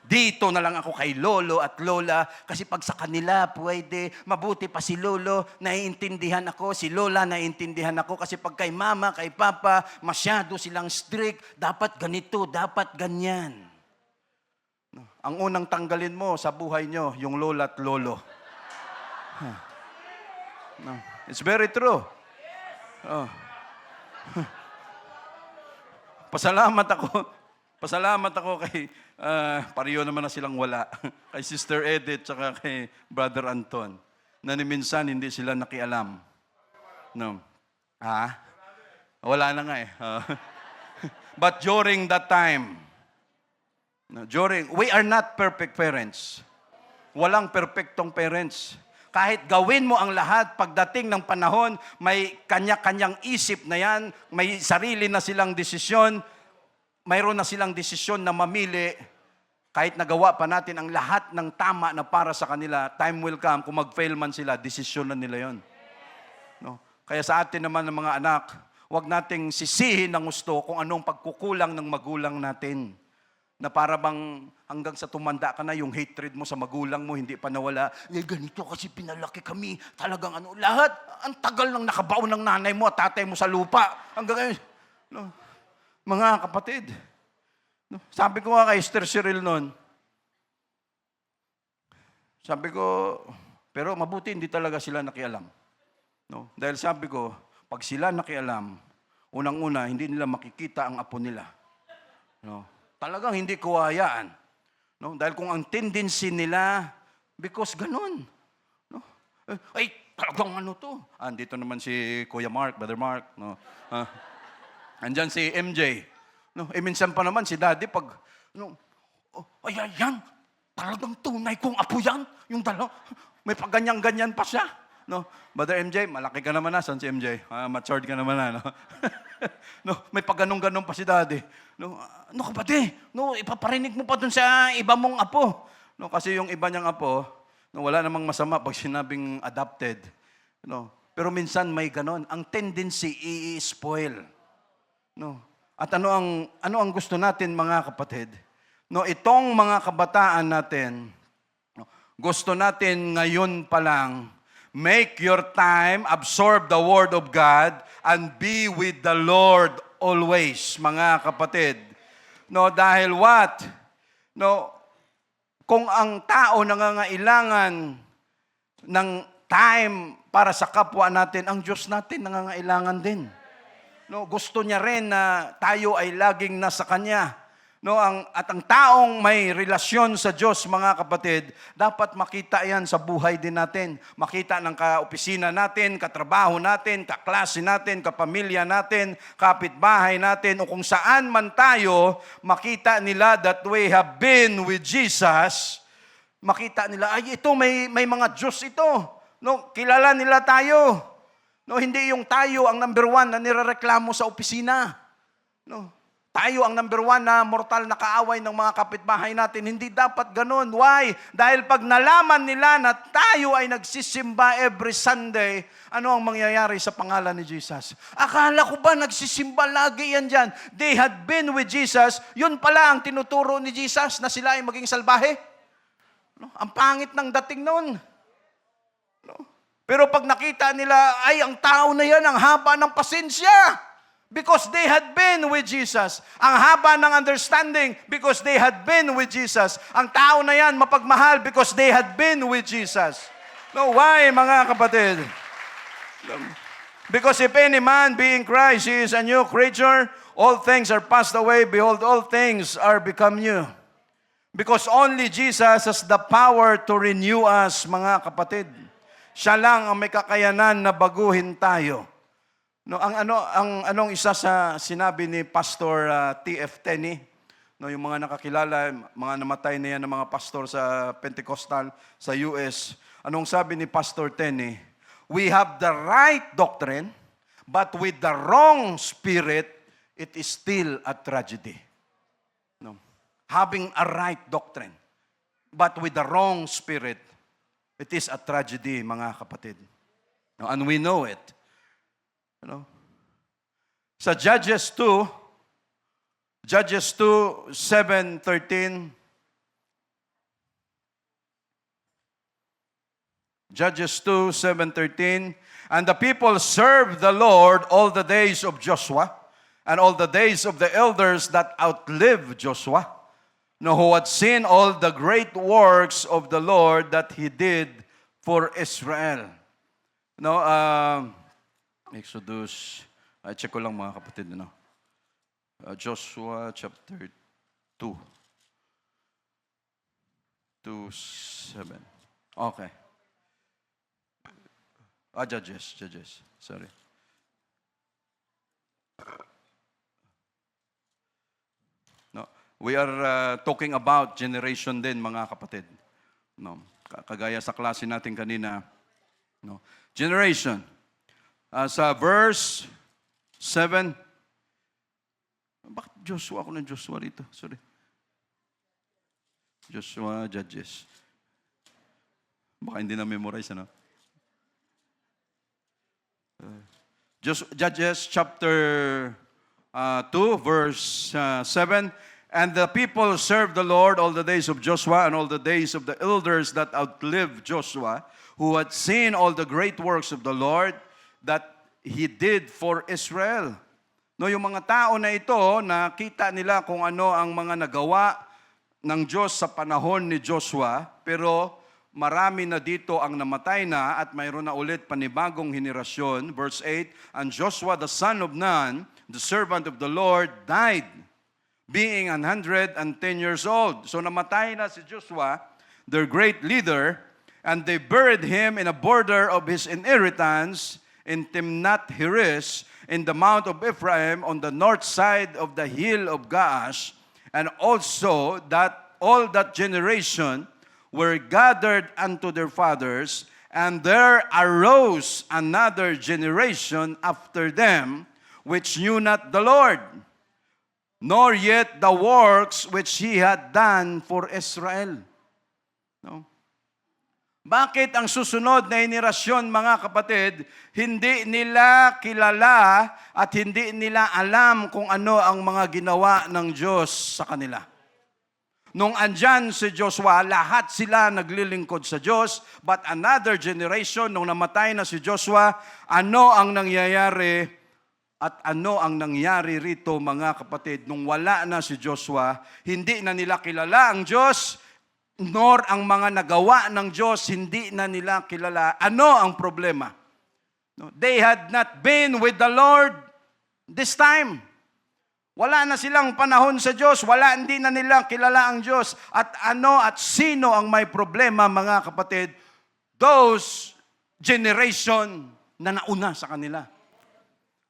Dito na lang ako kay lolo at lola kasi pag sa kanila pwede, mabuti pa si lolo, naiintindihan ako, si lola naiintindihan ako kasi pag kay mama, kay papa, masyado silang strict, dapat ganito, dapat ganyan. Ang unang tanggalin mo sa buhay nyo, yung lola at lolo. No, it's very true. Pasalamat ako kay, pareho naman na silang wala, kay Sister Edith tsaka kay Brother Anton, na ni minsan hindi sila nakialam. No. Wala na nga eh. But during that time, we are not perfect parents. Walang perfectong parents. Kahit gawin mo ang lahat, pagdating ng panahon, may kanya-kanyang isip na yan, may sarili na silang desisyon, mayroon na silang desisyon na mamili, kahit nagawa pa natin ang lahat ng tama na para sa kanila, time will come, kung mag-fail man sila, desisyon na nila yon. No? Kaya sa atin naman ng mga anak, huwag nating sisihin ng gusto kung anong pagkukulang ng magulang natin. Na para bang hanggang sa tumanda ka na, yung hatred mo sa magulang mo hindi pa nawala. Ganito kasi pinalaki kami. Talagang lahat, ang tagal nang nakabaon ng nanay mo at tatay mo sa lupa. Hanggang ngayon, no, mga kapatid, no, sabi ko nga kay Esther Cyril noon, sabi ko, pero mabuti hindi talaga sila nakialam. No? Dahil sabi ko, pag sila nakialam, unang-una, hindi nila makikita ang apo nila. No? Talagang hindi ko hayaan. No? Dahil kung ang tendency nila, because ganun. No? Ay, talagang ano to? Andito naman si Kuya Mark, Brother Mark. No? Andyan si MJ. No? Minsan pa naman si Daddy pag, ay, yan, talagang tunay kong apo yan. Yung dalaw, may pagganyan-ganyan pa siya. No? Brother MJ, malaki ka naman na. Saan si MJ? Matured ka naman na. No? No, may pagganong-ganon pa si Daddy. No, kapatid, ipaparinig mo pa dun sa iba mong apo. No, kasi yung iba niyang apo, wala namang masama pag sinabing adopted. No, pero minsan may ganon. Ang tendency i-spoil. No, at ano ang gusto natin, mga kapatid? No, itong mga kabataan natin, gusto natin ngayon pa lang, make your time, absorb the Word of God, and be with the Lord always, mga kapatid. No, dahil what? No, kung ang tao nangangailangan ng time para sa kapwa natin, ang Diyos natin nangangailangan din. No, gusto niya rin na tayo ay laging nasa Kanya. No, at ang taong may relasyon sa Diyos, mga kapatid, dapat makita yan sa buhay din natin. Makita ng kaopisina natin, katrabaho natin, kaklase natin, kapamilya natin, kapitbahay natin, o kung saan man tayo, makita nila that we have been with Jesus. Makita nila, ay ito, may mga Diyos ito. No, kilala nila tayo. No, hindi yung tayo ang number one na nirereklamo sa opisina. No. Tayo ang number one na mortal na kaaway ng mga kapitbahay natin. Hindi dapat ganun. Why? Dahil pag nalaman nila na tayo ay nagsisimba every Sunday, ano ang mangyayari sa pangalan ni Jesus? Akala ko ba nagsisimba lagi yan dyan? They had been with Jesus. Yun pala ang tinuturo ni Jesus na sila ay maging salbahe. No? Ang pangit ng dating noon. No? Pero pag nakita nila, ay ang tao na yan, ang haba ng pasensya. Because they had been with Jesus. Ang haba ng understanding because they had been with Jesus. Ang tao na yan mapagmahal because they had been with Jesus. No, why, mga kapatid? Because if any man be in Christ, he is a new creature. All things are passed away. Behold, all things are become new. Because only Jesus has the power to renew us, mga kapatid. Siya lang ang may kakayanan na baguhin tayo. No, anong isa sa sinabi ni Pastor T.F. Tenney, no, yung mga nakakilala, mga namatay na yan ng mga pastor sa Pentecostal sa US. Anong sabi ni Pastor Tenney? We have the right doctrine, but with the wrong spirit, it is still a tragedy. No. Having a right doctrine, but with the wrong spirit, it is a tragedy, mga kapatid. No, and we know it. You know? Sa Judges 2:7-13, Judges 2:7-13, and the people served the Lord all the days of Joshua, and all the days of the elders that outlived Joshua, who had seen all the great works of the Lord that He did for Israel. No, Exodus, check ko lang mga kapatid, Joshua chapter 2:7. Okay. Judges, sorry. No, we are talking about generation din, mga kapatid. No, kagaya sa klase natin kanina, no. Generation. Sa verse 7, bakit Joshua? Ako ng Joshua rito. Sorry. Joshua, Judges. Baka hindi na-memorize, ano? Judges chapter 2, verse 7. And the people served the Lord all the days of Joshua and all the days of the elders that outlived Joshua, who had seen all the great works of the Lord that He did for Israel. No, yung mga tao na ito, nakita nila kung ano ang mga nagawa ng Diyos sa panahon ni Joshua, pero marami na dito ang namatay na at mayroon na ulit panibagong henerasyon. Verse 8, and Joshua the son of Nun, the servant of the Lord, died, being 110 years old. So namatay na si Joshua, their great leader, and they buried him in a border of his inheritance in Timnath Heres, in the mount of Ephraim, on the north side of the hill of Gaash, and also that all that generation were gathered unto their fathers, and there arose another generation after them, which knew not the Lord, nor yet the works which He had done for Israel. No? Bakit ang susunod na henerasyon, mga kapatid, hindi nila kilala at hindi nila alam kung ano ang mga ginawa ng Diyos sa kanila? Nung andyan si Joshua, lahat sila naglilingkod sa Diyos, but another generation, nung namatay na si Joshua, ano ang nangyayari at ano ang nangyari rito, mga kapatid? Nung wala na si Joshua, hindi na nila kilala ang Diyos, nor ang mga nagawa ng Diyos, hindi na nila kilala. Ano ang problema? No, they had not been with the Lord this time. Wala na silang panahon sa Diyos. Hindi na nila kilala ang Diyos. At ano at sino ang may problema, mga kapatid? Those generation na nauna sa kanila.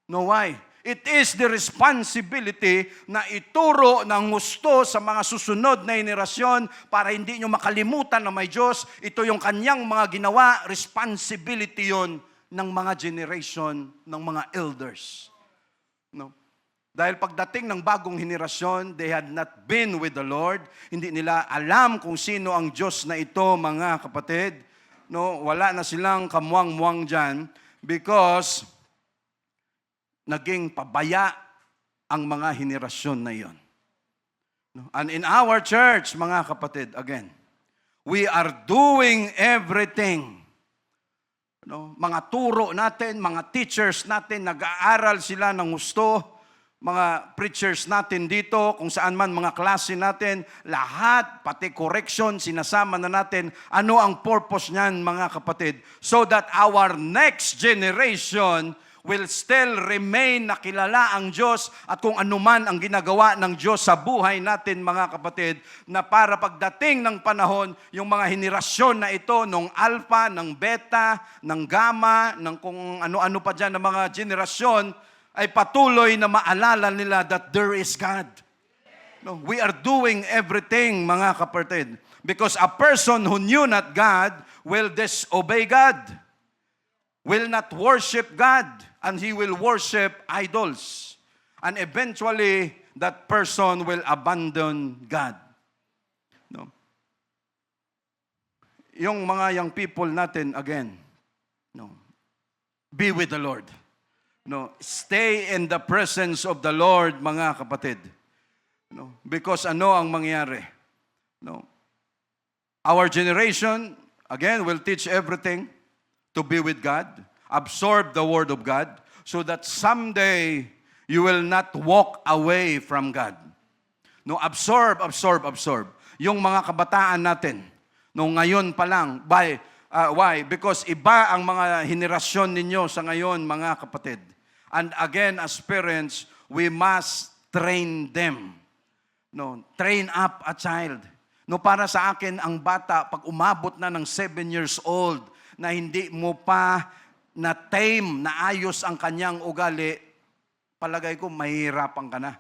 No, why? It is the responsibility na ituro ng gusto sa mga susunod na henerasyon para hindi nyo makalimutan na may Diyos. Ito yung kanyang mga ginawa, responsibility yon ng mga generation, ng mga elders. No? Dahil pagdating ng bagong henerasyon, they had not been with the Lord. Hindi nila alam kung sino ang Diyos na ito, mga kapatid. No? Wala na silang kamuang-muang dyan because naging pabaya ang mga henerasyon na iyon. And in our church, mga kapatid, again, we are doing everything no, mga turo natin, mga teachers natin, nag-aaral sila ng gusto, mga preachers natin dito, kung saan man mga klase natin, lahat, pati correction, sinasama na natin. Ano ang purpose niyan, mga kapatid? So that our next generation will still remain na kilala ang Diyos at kung anuman ang ginagawa ng Diyos sa buhay natin, mga kapatid, na para pagdating ng panahon, yung mga henerasyon na ito, ng alpha, ng beta, ng gamma, ng kung ano-ano pa dyan, ng mga generasyon, ay patuloy na maalala nila that there is God. No, we are doing everything, mga kapatid, because a person who knew not God will disobey God, will not worship God, and he will worship idols. And eventually, that person will abandon God. No? Yung mga young people natin, again, no, be with the Lord. No, stay in the presence of the Lord, mga kapatid. No, because ano ang mangyari? No, our generation, again, will teach everything to be with God, absorb the Word of God, so that someday you will not walk away from God. No, absorb. Yung mga kabataan natin, no, ngayon pa lang, why? Because iba ang mga henerasyon ninyo sa ngayon, mga kapatid. And again, as parents, we must train them. No, train up a child. No, para sa akin, ang bata, pag umabot na ng 7 years old, na hindi mo pa na-tame, na ayos ang kanyang ugali, palagay ko, mahihirapan ka na.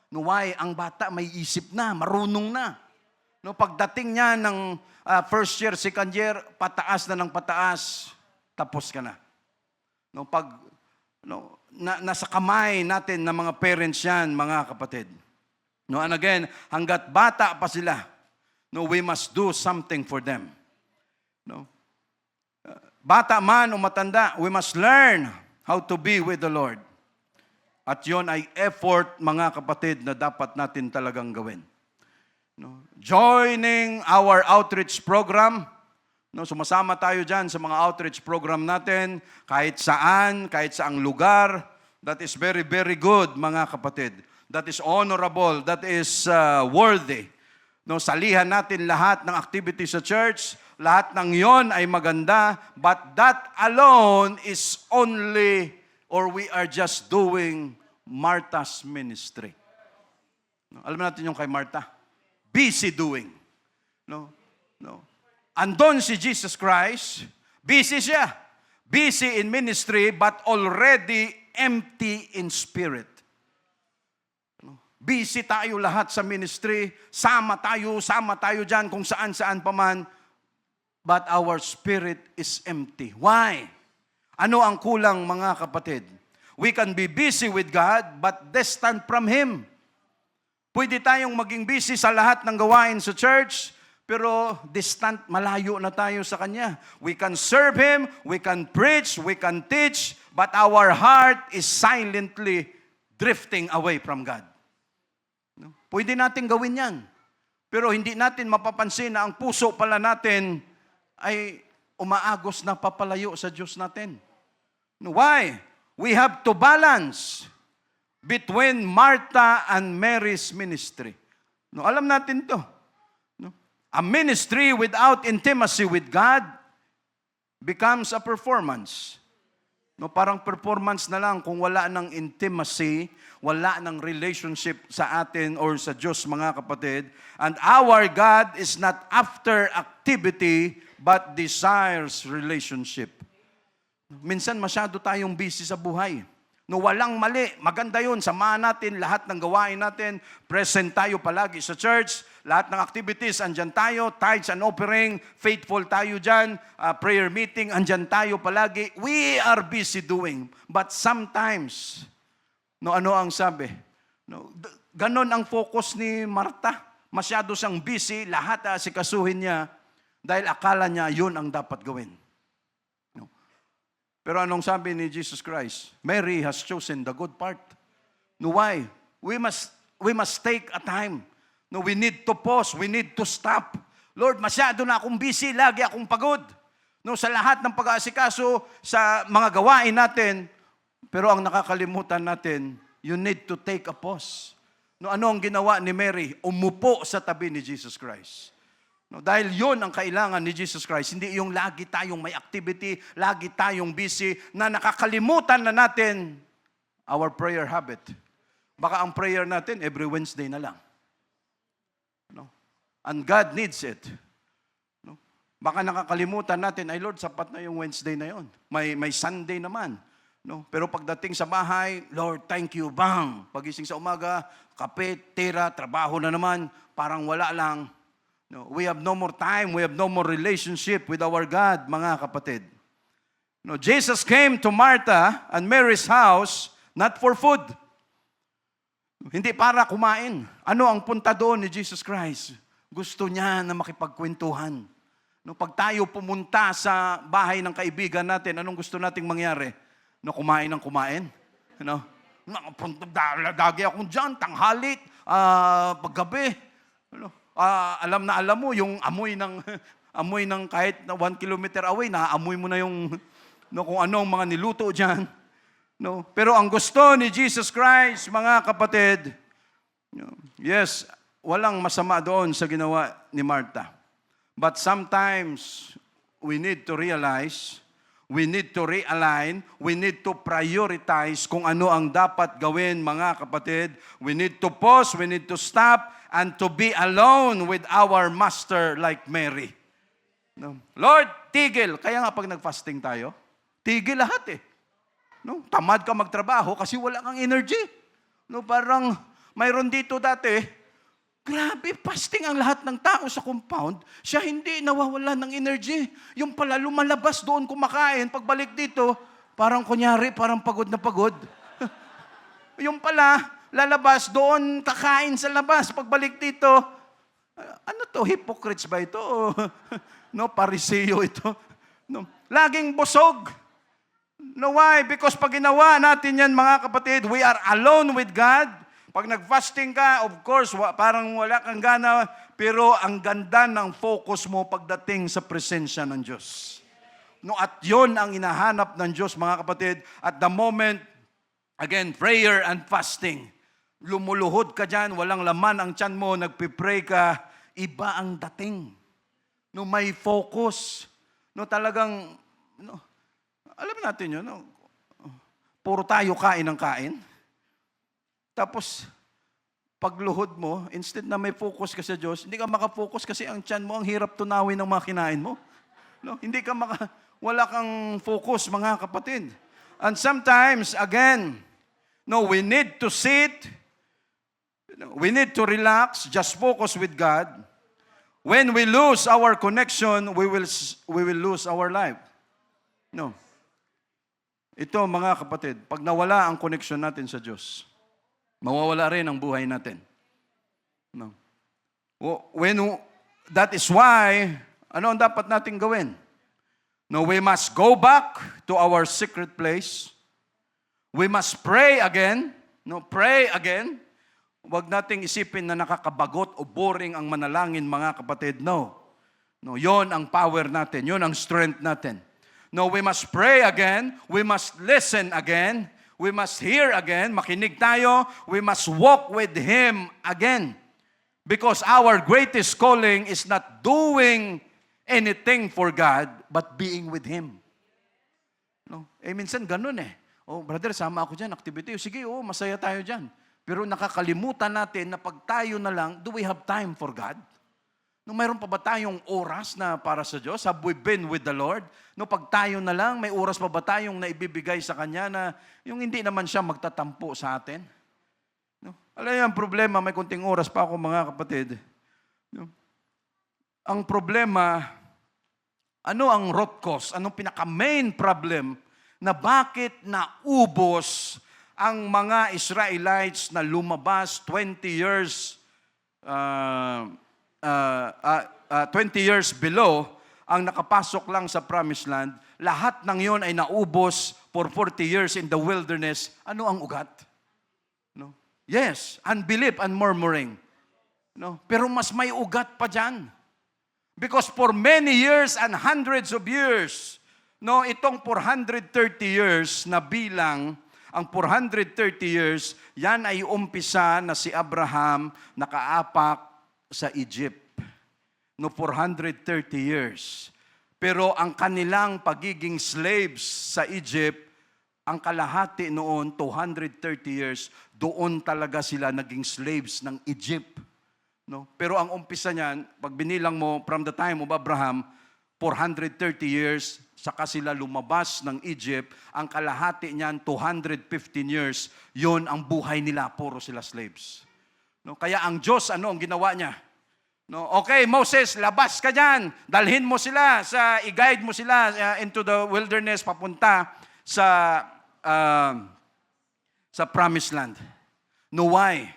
No, why? Ang bata may isip na, marunong na. No, pagdating niya ng first year, second year, pataas na ng pataas, tapos ka na. No, nasa kamay natin ng mga parents yan, mga kapatid. No, and again, hanggat bata pa sila, no, we must do something for them. No, bata man o matanda, we must learn how to be with the Lord. At yon ay effort, mga kapatid, na dapat natin talagang gawin. No? Joining our outreach program, no, sumasama tayo dyan sa mga outreach program natin, kahit saang lugar, that is very, very good, mga kapatid. That is honorable, that is worthy. No, salihan natin lahat ng activities sa church, lahat ng yon ay maganda, but that alone is only, or we are just doing Martha's ministry. No, alam natin yung kay Martha. Busy doing. No. Andon si Jesus Christ, busy siya. Busy in ministry, but already empty in spirit. No. Busy tayo lahat sa ministry, sama tayo dyan kung saan-saan pa man, but our spirit is empty. Why? Ano ang kulang, mga kapatid? We can be busy with God, but distant from Him. Pwede tayong maging busy sa lahat ng gawain sa church, pero distant, malayo na tayo sa Kanya. We can serve Him, we can preach, we can teach, but our heart is silently drifting away from God. No? Pwede natin gawin yan. Pero hindi natin mapapansin na ang puso pala natin ay umaagos na papalayo sa Diyos natin. No, why? We have to balance between Martha and Mary's ministry. No, alam natin to. No? A ministry without intimacy with God becomes a performance. No, parang performance na lang kung wala ng intimacy, wala ng relationship sa atin or sa Diyos, mga kapatid. And our God is not after activity, but desires relationship. Minsan masyado tayong busy sa buhay. No, walang mali. Maganda yun. Samahan natin lahat ng gawain natin. Present tayo palagi sa church. Lahat ng activities, andyan tayo. Tithes and offering, faithful tayo dyan. Prayer meeting, andyan tayo palagi. We are busy doing. But sometimes, no, ano ang sabi? No, ganon ang focus ni Martha. Masyado siyang busy. Lahat asikasuhin niya dahil akala niya yun ang dapat gawin. Pero anong sabi ni Jesus Christ? Mary has chosen the good part. No, why? We must take a time. No, we need to pause. We need to stop. Lord, masyado na akong busy. Lagi akong pagod. No, sa lahat ng pag-aasikaso sa mga gawain natin, pero ang nakakalimutan natin, you need to take a pause. No, ano ang ginawa ni Mary? Umupo sa tabi ni Jesus Christ. No, dahil yun ang kailangan ni Jesus Christ. Hindi yung lagi tayong may activity, lagi tayong busy, na nakakalimutan na natin our prayer habit. Baka ang prayer natin every Wednesday na lang. No? And God needs it. No? Baka nakakalimutan natin, ay Lord, sapat na yung Wednesday na yon. May Sunday naman. No? Pero pagdating sa bahay, Lord, thank you, bang! Pagising sa umaga, kape, tira, trabaho na naman, parang wala lang. No? We have no more time, we have no more relationship with our God, mga kapatid. No, Jesus came to Martha and Mary's house not for food. Hindi para kumain. Ano ang punta doon ni Jesus Christ? Gusto niya na makipagkwentuhan. No, pag tayo pumunta sa bahay ng kaibigan natin, anong gusto nating mangyari? No, kumain ng kumain. No? Dagi akong dyan, tanghali, paggabi. No? Alam na alam mo, yung amoy ng kahit na 1 kilometer away, naaamoy mo na yung kung anong mga niluto dyan. No? Pero ang gusto ni Jesus Christ, mga kapatid, yes, walang masama doon sa ginawa ni Martha. But sometimes, we need to realize, we need to realign, we need to prioritize kung ano ang dapat gawin, mga kapatid. We need to pause, we need to stop, and to be alone with our Master like Mary. No? Lord, tigil. Kaya nga pag nag-fasting tayo, tigil lahat eh. No? Tamad ka magtrabaho kasi wala kang energy. No? Parang mayroon dito dati, grabe, fasting ang lahat ng tao sa compound, siya hindi nawawala ng energy. Yung pala lumalabas doon kumakain, pagbalik dito, parang kunyari, parang pagod na pagod. Yung pala, lalabas doon, kakain sa labas, pagbalik dito, ano to, hypocrites ba ito? No, pariseo ito. No, laging busog. No, why? Because pag ginawa natin yan, mga kapatid, we are alone with God. Pag nag-fasting ka, of course, parang wala kang gana, pero ang ganda ng focus mo pagdating sa presensya ng Diyos. No, at yon ang inahanap ng Diyos, mga kapatid. At the moment, again, prayer and fasting. Lumuluhod ka dyan, walang laman ang tiyan mo, nagpipray ka, iba ang dating. No, may focus. No, talagang, no, alam natin yun, no? Puro tayo kain ng kain. Tapos, pagluhod mo, instead na may focus ka sa Diyos, hindi ka makafocus kasi ang tiyan mo, ang hirap tunawin ng mga kinain mo. No? Hindi ka wala kang focus, mga kapatid. And sometimes, again, no, we need to sit, we need to relax, just focus with God. When we lose our connection, we will lose our life. No. Ito, mga kapatid, pag nawala ang connection natin sa Diyos, mawawala rin ang buhay natin. No. That is why, ano ang dapat natin gawin? No, we must go back to our secret place. We must pray again. No, pray again. Huwag nating isipin na nakakabagot o boring ang manalangin, mga kapatid. No. No, yon ang power natin. Yon ang strength natin. No, we must pray again. We must listen again. We must hear again. Makinig tayo. We must walk with Him again. Because our greatest calling is not doing anything for God, but being with Him. No? Minsan ganun eh. Oh, brother, sama ako dyan, activity. Sige, masaya tayo dyan. Pero nakakalimutan natin na pag tayo na lang, do we have time for God? No, mayroon pa ba tayong oras na para sa Diyos? Have we been with the Lord? No, pag tayo na lang, may oras pa ba tayong naibibigay sa Kanya na yung hindi naman siya magtatampo sa atin? No? Alam niyo, ang problema, may kunting oras pa ako, mga kapatid. No? Ang problema, ano ang root cause? Anong pinaka-main problem na bakit naubos ang mga Israelites na lumabas 20 years 20 years below ang nakapasok lang sa promised land, lahat ng yon ay naubos for 40 years in the wilderness. Ano ang ugat? No? Yes, unbelief and murmuring. No? Pero mas may ugat pa dyan. Because for many years and hundreds of years, no, itong 430 years na bilang, ang 430 years, yan ay umpisa na si Abraham nakaapak sa Egypt. No, 430 years. Pero ang kanilang pagiging slaves sa Egypt, ang kalahati noon, 230 years, doon talaga sila naging slaves ng Egypt. No? Pero ang umpisa niyan, pag binilang mo from the time of Abraham, 430 years, saka sila lumabas ng Egypt, ang kalahati niyan, 215 years, yon ang buhay nila, puro sila slaves. No? Kaya ang Diyos, ano ang ginawa niya? No? Okay, Moses, labas ka dyan. Dalhin mo sila, i-guide mo sila into the wilderness, papunta sa promised land. No, why?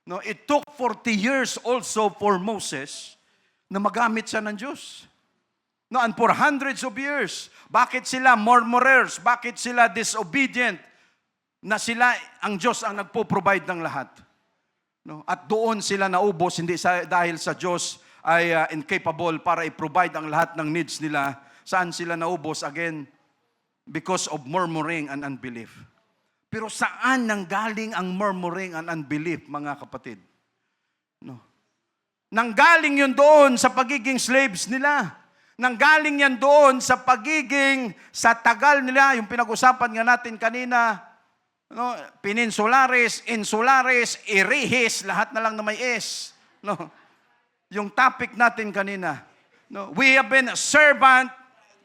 No, it took 40 years also for Moses na magamit siya ng Diyos. No, and for hundreds of years, bakit sila murmurers? Bakit sila disobedient? Na sila, ang Diyos ang nagpo-provide ng lahat. No, at doon sila naubos, hindi dahil sa Diyos ay incapable para i-provide ang lahat ng needs nila. Saan sila naubos? Again, because of murmuring and unbelief. Pero saan nanggaling ang murmuring and unbelief, mga kapatid? No. Nanggaling yun doon sa pagiging slaves nila. Nanggaling yan doon sa sa tagal nila, yung pinag-usapan nga natin kanina, no, peninsulares, insulares, irihis, lahat na lang na may S. No. Yung topic natin kanina. No, we have been a servant,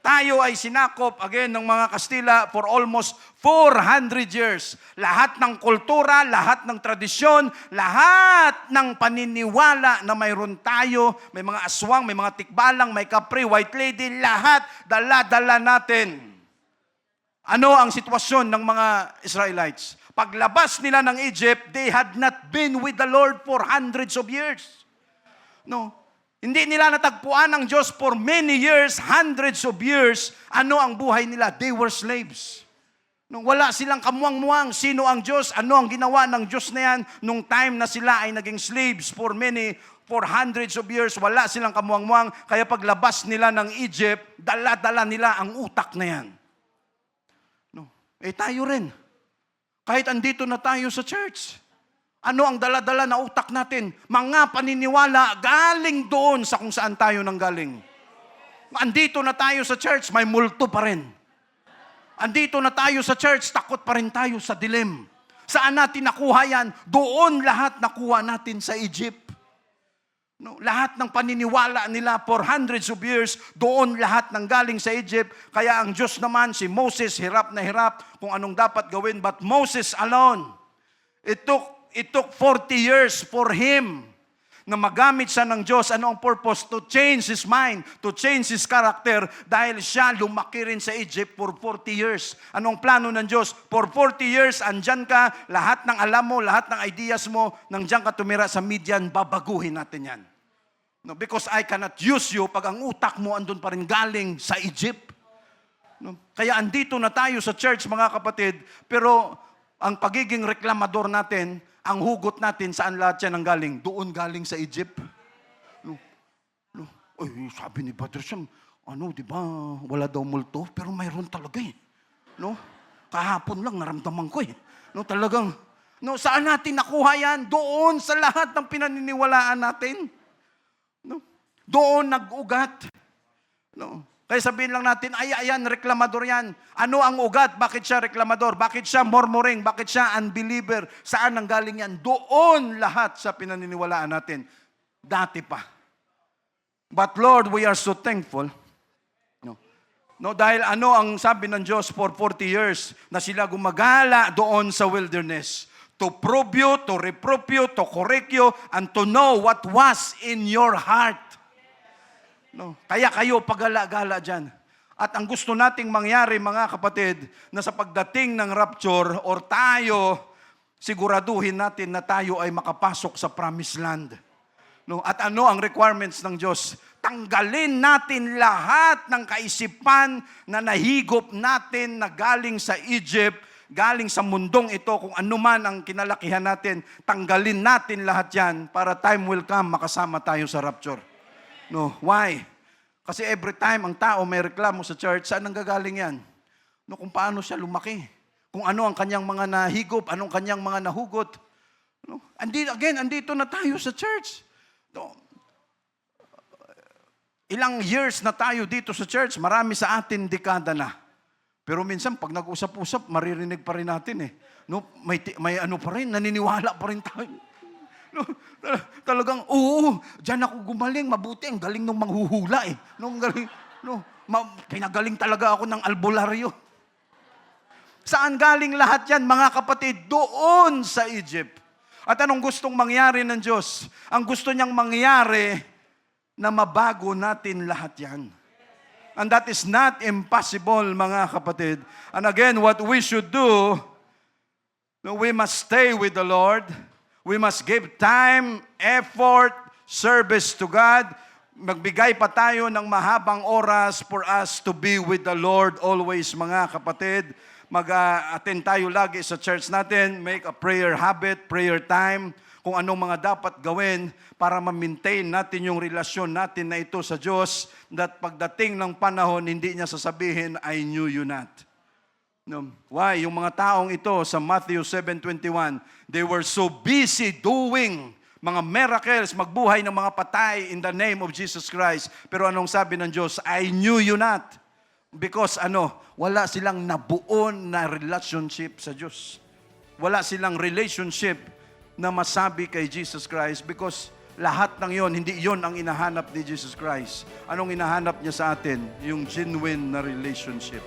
tayo ay sinakop, again, ng mga Kastila for almost 400 years. Lahat ng kultura, lahat ng tradisyon, lahat ng paniniwala na mayroon tayo, may mga aswang, may mga tikbalang, may kapre, white lady, lahat, dala-dala natin. Ano ang sitwasyon ng mga Israelites? Paglabas nila ng Egypt, they had not been with the Lord for hundreds of years. No. Hindi nila natagpuan ng Diyos for many years, hundreds of years. Ano ang buhay nila? They were slaves. Nung wala silang kamuang-muang, sino ang Diyos? Ano ang ginawa ng Diyos na yan? Nung time na sila ay naging slaves for hundreds of years, wala silang kamuang-muang. Kaya paglabas nila ng Egypt, dala-dala nila ang utak na yan. No. Tayo rin. Kahit andito na tayo sa church, ano ang dala-dala na utak natin? Mga paniniwala galing doon sa kung saan tayo nanggaling. Andito na tayo sa church, may multo pa rin. Andito na tayo sa church, takot pa rin tayo sa dilim. Saan natin nakuha yan? Doon lahat nakuha natin sa Egypt. No, lahat ng paniniwala nila for hundreds of years, doon lahat nanggaling sa Egypt. Kaya ang Diyos naman, si Moses, hirap na hirap kung anong dapat gawin. But Moses alone, it took 40 years for him na magamit siya ng Diyos. Ano ang purpose? To change his mind, to change his character, dahil siya lumaki rin sa Egypt for 40 years. Anong plano ng Diyos? For 40 years, andyan ka, lahat ng alam mo, lahat ng ideas mo, nang dyan ka tumira sa Midian, babaguhin natin yan. No, because I cannot use you pag ang utak mo andun pa rin galing sa Egypt. No? Kaya andito na tayo sa church, mga kapatid, pero ang pagiging reklamador natin, ang hugot natin, saan lahat yan ang galing? Doon galing sa Egypt. No. Ay, sabi ni Brother Sam, di ba, wala daw multo, pero mayroon talaga eh. No? Kahapon lang naramdaman ko eh. No, talagang, saan natin nakuha yan? Doon sa lahat ng pinaniniwalaan natin. No? Doon nag-ugat. No? Kaya sabihin lang natin, ayan, reklamador yan. Ano ang ugat? Bakit siya reklamador? Bakit siya murmuring? Bakit siya unbeliever? Saan ang galing yan? Doon lahat sa pinaniniwalaan natin. Dati pa. But Lord, we are so thankful. No, dahil ano ang sabi ng Diyos for 40 years na sila gumagala doon sa wilderness. To prove you, to reprove you, to correct you, and to know what was in your heart. No, kaya kayo pagala-gala dyan. At ang gusto nating mangyari, mga kapatid, na sa pagdating ng rapture, or tayo, siguraduhin natin na tayo ay makapasok sa promised land. No, at ano ang requirements ng Diyos? Tanggalin natin lahat ng kaisipan na nahigop natin na galing sa Egypt, galing sa mundong ito, kung ano man ang kinalakihan natin, tanggalin natin lahat yan para time will come, makasama tayo sa rapture. No, why? Kasi every time ang tao may reklamo sa church, saan nanggagaling yan? No, kung paano siya lumaki. Kung ano ang kanyang mga nahigop, anong kanyang mga nahugot. No? Andito na tayo sa church. No? Ilang years na tayo dito sa church, marami sa atin dekada na. Pero minsan, pag nag-usap-usap, maririnig pa rin natin eh. No, may ano pa rin, naniniwala pa rin tayo. No, talagang, oo, dyan ako gumaling, mabuti, ang galing nung manghuhula eh. Pinagaling talaga ako ng albularyo. Saan galing lahat yan, mga kapatid? Doon sa Egypt. At anong gustong mangyari ng Diyos? Ang gusto niyang mangyari na mabago natin lahat yan. And that is not impossible, mga kapatid. And again, what we should do, we must stay with the Lord. We must give time, effort, service to God. Magbigay pa tayo ng mahabang oras for us to be with the Lord always, mga kapatid. Mag-attend tayo lagi sa church natin. Make a prayer habit, prayer time. Kung anong mga dapat gawin para ma-maintain natin yung relasyon natin na ito sa Diyos, that pagdating ng panahon, hindi niya sasabihin, I knew you not. No. Why? Yung mga taong ito sa Matthew 7:21, they were so busy doing mga miracles, magbuhay ng mga patay in the name of Jesus Christ. Pero anong sabi ng Diyos? I knew you not. Because wala silang nabuon na relationship sa Diyos. Wala silang relationship na masabi kay Jesus Christ because lahat ng yon, hindi yon ang inahanap ni Jesus Christ. Anong inahanap niya sa atin? Yung genuine na relationship.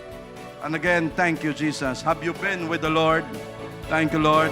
And again, thank you, Jesus. Have you been with the Lord? Thank you, Lord.